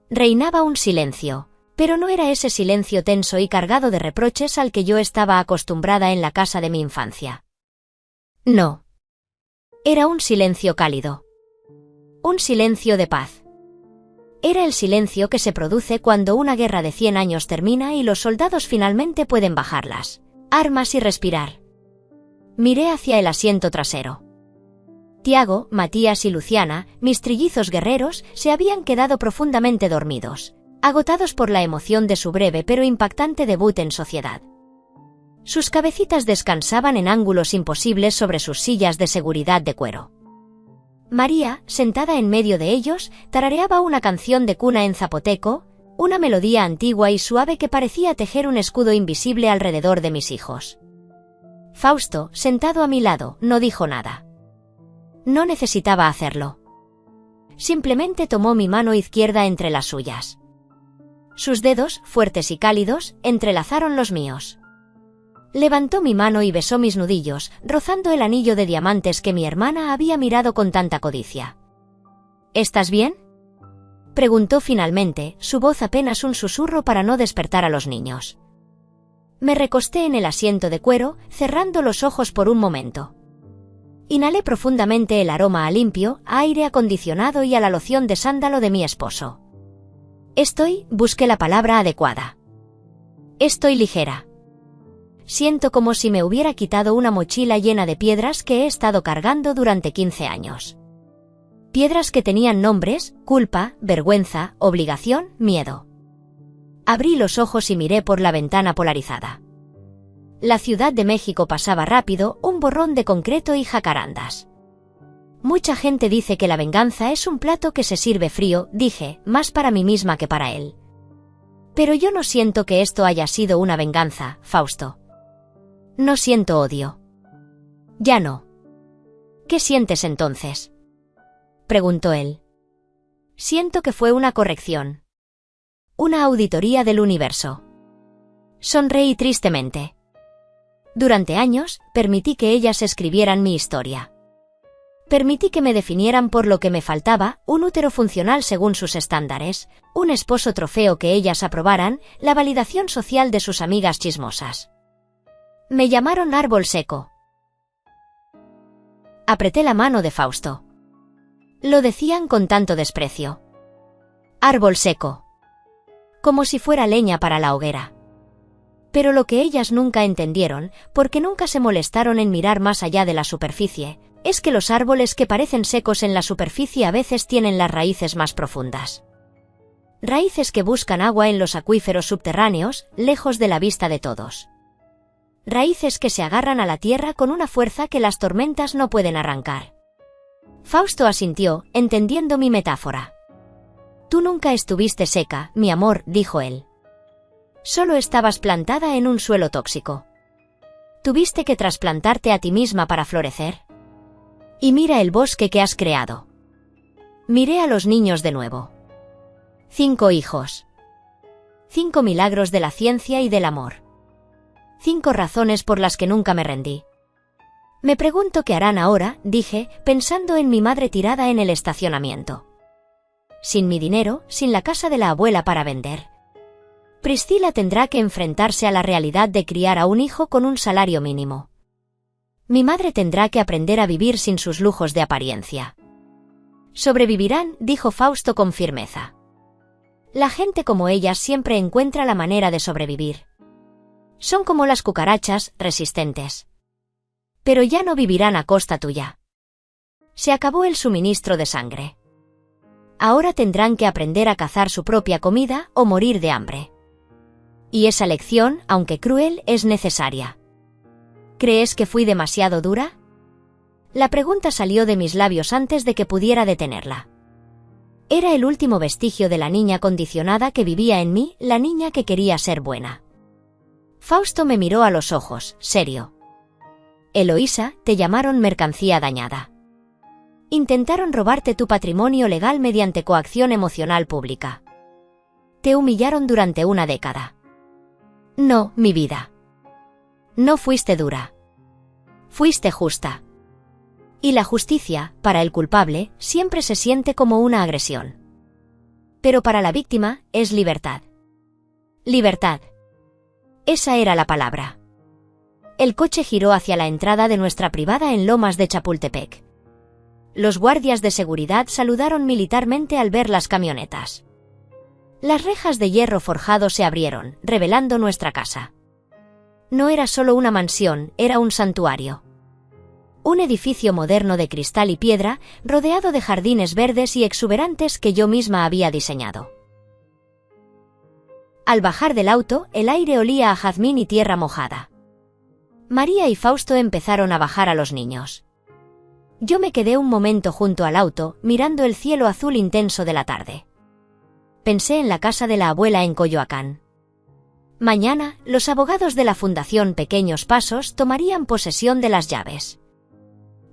S1: Reinaba un silencio, pero no era ese silencio tenso y cargado de reproches al que yo estaba acostumbrada en la casa de mi infancia. No. Era un silencio cálido. Un silencio de paz. Era el silencio que se produce cuando una guerra de 100 años termina y los soldados finalmente pueden bajar las armas y respirar. Miré hacia el asiento trasero. Tiago, Matías y Luciana, mis trillizos guerreros, se habían quedado profundamente dormidos, agotados por la emoción de su breve pero impactante debut en sociedad. Sus cabecitas descansaban en ángulos imposibles sobre sus sillas de seguridad de cuero. María, sentada en medio de ellos, tarareaba una canción de cuna en zapoteco, una melodía antigua y suave que parecía tejer un escudo invisible alrededor de mis hijos. Fausto, sentado a mi lado, no dijo nada. No necesitaba hacerlo. Simplemente tomó mi mano izquierda entre las suyas. Sus dedos, fuertes y cálidos, entrelazaron los míos. Levantó mi mano y besó mis nudillos, rozando el anillo de diamantes que mi hermana había mirado con tanta codicia. ¿Estás bien?, preguntó finalmente, su voz apenas un susurro para no despertar a los niños. Me recosté en el asiento de cuero, cerrando los ojos por un momento. Inhalé profundamente el aroma a limpio, a aire acondicionado y a la loción de sándalo de mi esposo. Busqué la palabra adecuada. Estoy ligera. Siento como si me hubiera quitado una mochila llena de piedras que he estado cargando durante 15 años. Piedras que tenían nombres: culpa, vergüenza, obligación, miedo. Abrí los ojos y miré por la ventana polarizada. La Ciudad de México pasaba rápido, un borrón de concreto y jacarandas. Mucha gente dice que la venganza es un plato que se sirve frío, dije, más para mí misma que para él. Pero yo no siento que esto haya sido una venganza, Fausto. No siento odio. Ya no. ¿Qué sientes entonces?, preguntó él. Siento que fue una corrección. Una auditoría del universo. Sonreí tristemente. Durante años, permití que ellas escribieran mi historia. Permití que me definieran por lo que me faltaba, un útero funcional según sus estándares, un esposo trofeo que ellas aprobaran, la validación social de sus amigas chismosas. Me llamaron árbol seco. Apreté la mano de Fausto. Lo decían con tanto desprecio. Árbol seco. Como si fuera leña para la hoguera. Pero lo que ellas nunca entendieron, porque nunca se molestaron en mirar más allá de la superficie, es que los árboles que parecen secos en la superficie a veces tienen las raíces más profundas. Raíces que buscan agua en los acuíferos subterráneos, lejos de la vista de todos. Raíces que se agarran a la tierra con una fuerza que las tormentas no pueden arrancar. Fausto asintió, entendiendo mi metáfora. Tú nunca estuviste seca, mi amor, dijo él. Solo estabas plantada en un suelo tóxico. Tuviste que trasplantarte a ti misma para florecer. Y mira el bosque que has creado. Miré a los niños de nuevo. 5 hijos. 5 milagros de la ciencia y del amor. 5 razones por las que nunca me rendí. Me pregunto qué harán ahora, dije, pensando en mi madre tirada en el estacionamiento. Sin mi dinero, sin la casa de la abuela para vender. Priscila tendrá que enfrentarse a la realidad de criar a un hijo con un salario mínimo. Mi madre tendrá que aprender a vivir sin sus lujos de apariencia. Sobrevivirán, dijo Fausto con firmeza. La gente como ellas siempre encuentra la manera de sobrevivir. Son como las cucarachas, resistentes. Pero ya no vivirán a costa tuya. Se acabó el suministro de sangre. Ahora tendrán que aprender a cazar su propia comida o morir de hambre. Y esa lección, aunque cruel, es necesaria. ¿Crees que fui demasiado dura? La pregunta salió de mis labios antes de que pudiera detenerla. Era el último vestigio de la niña condicionada que vivía en mí, la niña que quería ser buena. Fausto me miró a los ojos, serio. Eloísa, te llamaron mercancía dañada. Intentaron robarte tu patrimonio legal mediante coacción emocional pública. Te humillaron durante una década. No, mi vida. No fuiste dura. Fuiste justa. Y la justicia, para el culpable, siempre se siente como una agresión. Pero para la víctima, es libertad. Libertad. Esa era la palabra. El coche giró hacia la entrada de nuestra privada en Lomas de Chapultepec. Los guardias de seguridad saludaron militarmente al ver las camionetas. Las rejas de hierro forjado se abrieron, revelando nuestra casa. No era solo una mansión, era un santuario. Un edificio moderno de cristal y piedra, rodeado de jardines verdes y exuberantes que yo misma había diseñado. Al bajar del auto, el aire olía a jazmín y tierra mojada. María y Fausto empezaron a bajar a los niños. Yo me quedé un momento junto al auto, mirando el cielo azul intenso de la tarde. Pensé en la casa de la abuela en Coyoacán. Mañana, los abogados de la Fundación Pequeños Pasos tomarían posesión de las llaves.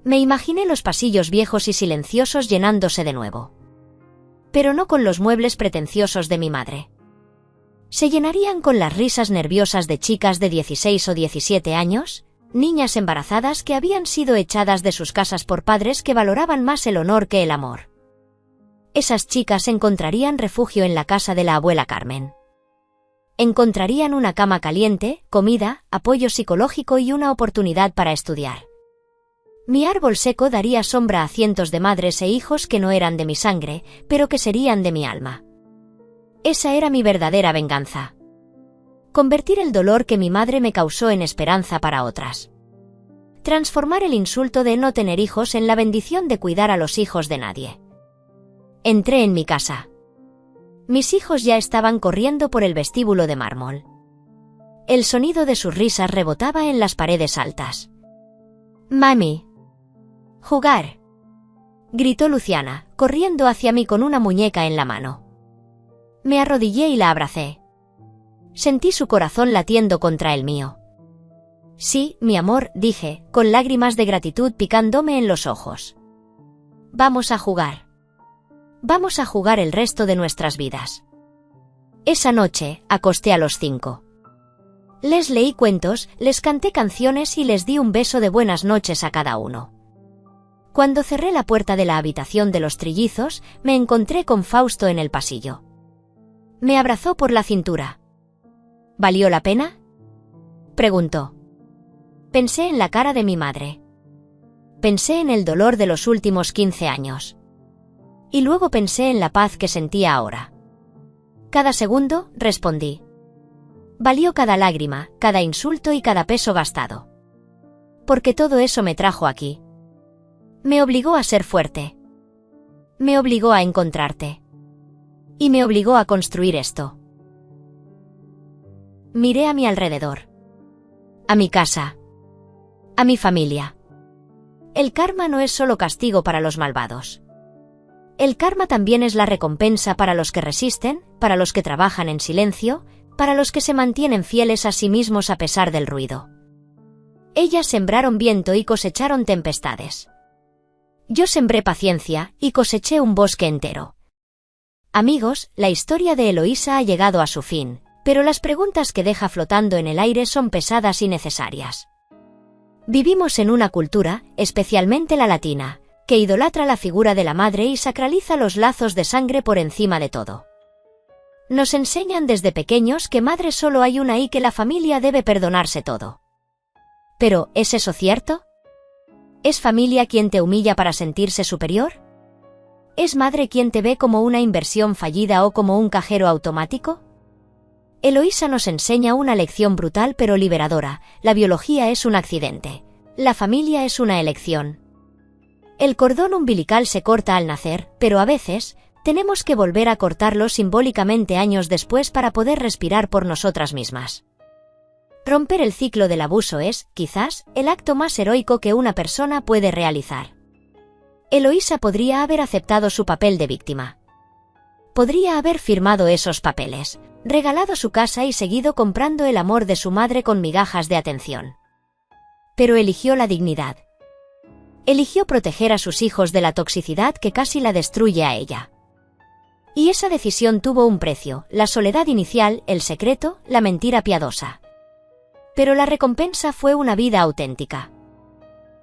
S1: Me imaginé los pasillos viejos y silenciosos llenándose de nuevo. Pero no con los muebles pretenciosos de mi madre. ¿Se llenarían con las risas nerviosas de chicas de 16 o 17 años? Niñas embarazadas que habían sido echadas de sus casas por padres que valoraban más el honor que el amor. Esas chicas encontrarían refugio en la casa de la abuela Carmen. Encontrarían una cama caliente, comida, apoyo psicológico y una oportunidad para estudiar. Mi árbol seco daría sombra a cientos de madres e hijos que no eran de mi sangre, pero que serían de mi alma. Esa era mi verdadera venganza. Convertir el dolor que mi madre me causó en esperanza para otras. Transformar el insulto de no tener hijos en la bendición de cuidar a los hijos de nadie. Entré en mi casa. Mis hijos ya estaban corriendo por el vestíbulo de mármol. El sonido de sus risas rebotaba en las paredes altas. «Mami. Jugar», gritó Luciana, corriendo hacia mí con una muñeca en la mano. Me arrodillé y la abracé. Sentí su corazón latiendo contra el mío. «Sí, mi amor», dije, con lágrimas de gratitud picándome en los ojos. «Vamos a jugar. Vamos a jugar el resto de nuestras vidas». Esa noche, acosté a los 5. Les leí cuentos, les canté canciones y les di un beso de buenas noches a cada uno. Cuando cerré la puerta de la habitación de los trillizos, me encontré con Fausto en el pasillo. Me abrazó por la cintura. ¿Valió la pena?, preguntó. Pensé en la cara de mi madre. Pensé en el dolor de los últimos 15 años. Y luego pensé en la paz que sentía ahora. Cada segundo, respondí. Valió cada lágrima, cada insulto y cada peso gastado. Porque todo eso me trajo aquí. Me obligó a ser fuerte. Me obligó a encontrarte. Y me obligó a construir esto. Miré a mi alrededor. A mi casa. A mi familia. El karma no es solo castigo para los malvados. El karma también es la recompensa para los que resisten, para los que trabajan en silencio, para los que se mantienen fieles a sí mismos a pesar del ruido. Ellas sembraron viento y cosecharon tempestades. Yo sembré paciencia y coseché un bosque entero. Amigos, la historia de Eloísa ha llegado a su fin, pero las preguntas que deja flotando en el aire son pesadas y necesarias. Vivimos en una cultura, especialmente la latina, que idolatra la figura de la madre y sacraliza los lazos de sangre por encima de todo. Nos enseñan desde pequeños que madre solo hay una y que la familia debe perdonarse todo. Pero, ¿es eso cierto? ¿Es familia quien te humilla para sentirse superior? ¿Es madre quien te ve como una inversión fallida o como un cajero automático? Eloísa nos enseña una lección brutal pero liberadora: la biología es un accidente. La familia es una elección. El cordón umbilical se corta al nacer, pero a veces, tenemos que volver a cortarlo simbólicamente años después para poder respirar por nosotras mismas. Romper el ciclo del abuso es, quizás, el acto más heroico que una persona puede realizar. Eloísa podría haber aceptado su papel de víctima. Podría haber firmado esos papeles, regalado su casa y seguido comprando el amor de su madre con migajas de atención. Pero eligió la dignidad. Eligió proteger a sus hijos de la toxicidad que casi la destruye a ella. Y esa decisión tuvo un precio: la soledad inicial, el secreto, la mentira piadosa. Pero la recompensa fue una vida auténtica.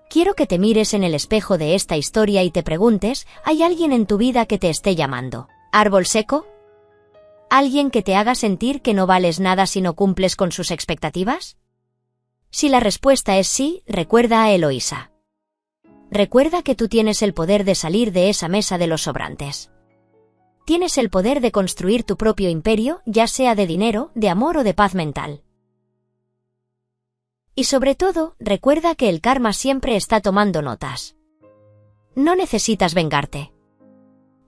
S1: Quiero que te mires en el espejo de esta historia y te preguntes: ¿hay alguien en tu vida que te esté llamando árbol seco? ¿Alguien que te haga sentir que no vales nada si no cumples con sus expectativas? Si la respuesta es sí, recuerda a Eloísa. Recuerda que tú tienes el poder de salir de esa mesa de los sobrantes. Tienes el poder de construir tu propio imperio, ya sea de dinero, de amor o de paz mental. Y sobre todo, recuerda que el karma siempre está tomando notas. No necesitas vengarte.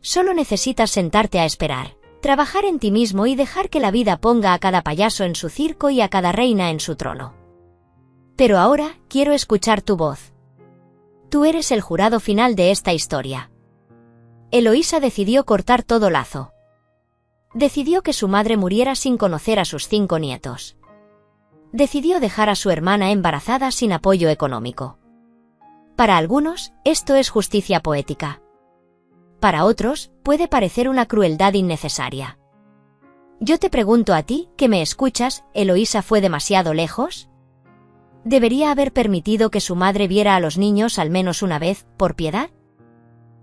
S1: Solo necesitas sentarte a esperar, trabajar en ti mismo y dejar que la vida ponga a cada payaso en su circo y a cada reina en su trono. Pero ahora, quiero escuchar tu voz. Tú eres el jurado final de esta historia. Eloísa decidió cortar todo lazo. Decidió que su madre muriera sin conocer a sus 5 nietos. Decidió dejar a su hermana embarazada sin apoyo económico. Para algunos, esto es justicia poética. Para otros, puede parecer una crueldad innecesaria. Yo te pregunto a ti, que me escuchas, ¿Eloísa fue demasiado lejos? ¿Debería haber permitido que su madre viera a los niños al menos una vez, por piedad?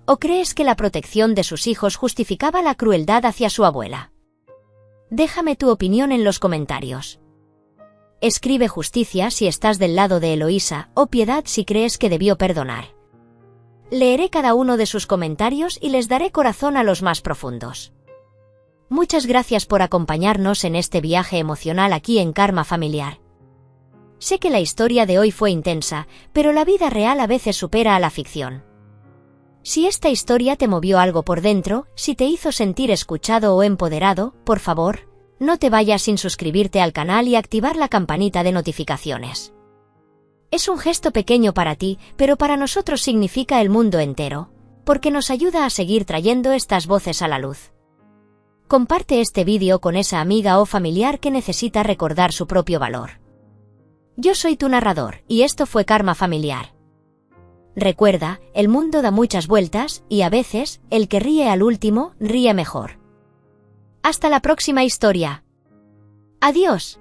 S1: ¿O crees que la protección de sus hijos justificaba la crueldad hacia su abuela? Déjame tu opinión en los comentarios. Escribe justicia si estás del lado de Eloísa, o piedad si crees que debió perdonar. Leeré cada uno de sus comentarios y les daré corazón a los más profundos. Muchas gracias por acompañarnos en este viaje emocional aquí en Karma Familiar. Sé que la historia de hoy fue intensa, pero la vida real a veces supera a la ficción. Si esta historia te movió algo por dentro, si te hizo sentir escuchado o empoderado, por favor, no te vayas sin suscribirte al canal y activar la campanita de notificaciones. Es un gesto pequeño para ti, pero para nosotros significa el mundo entero, porque nos ayuda a seguir trayendo estas voces a la luz. Comparte este vídeo con esa amiga o familiar que necesita recordar su propio valor. Yo soy tu narrador, y esto fue Karma Familiar. Recuerda, el mundo da muchas vueltas, y a veces, el que ríe al último, ríe mejor. Hasta la próxima historia. Adiós.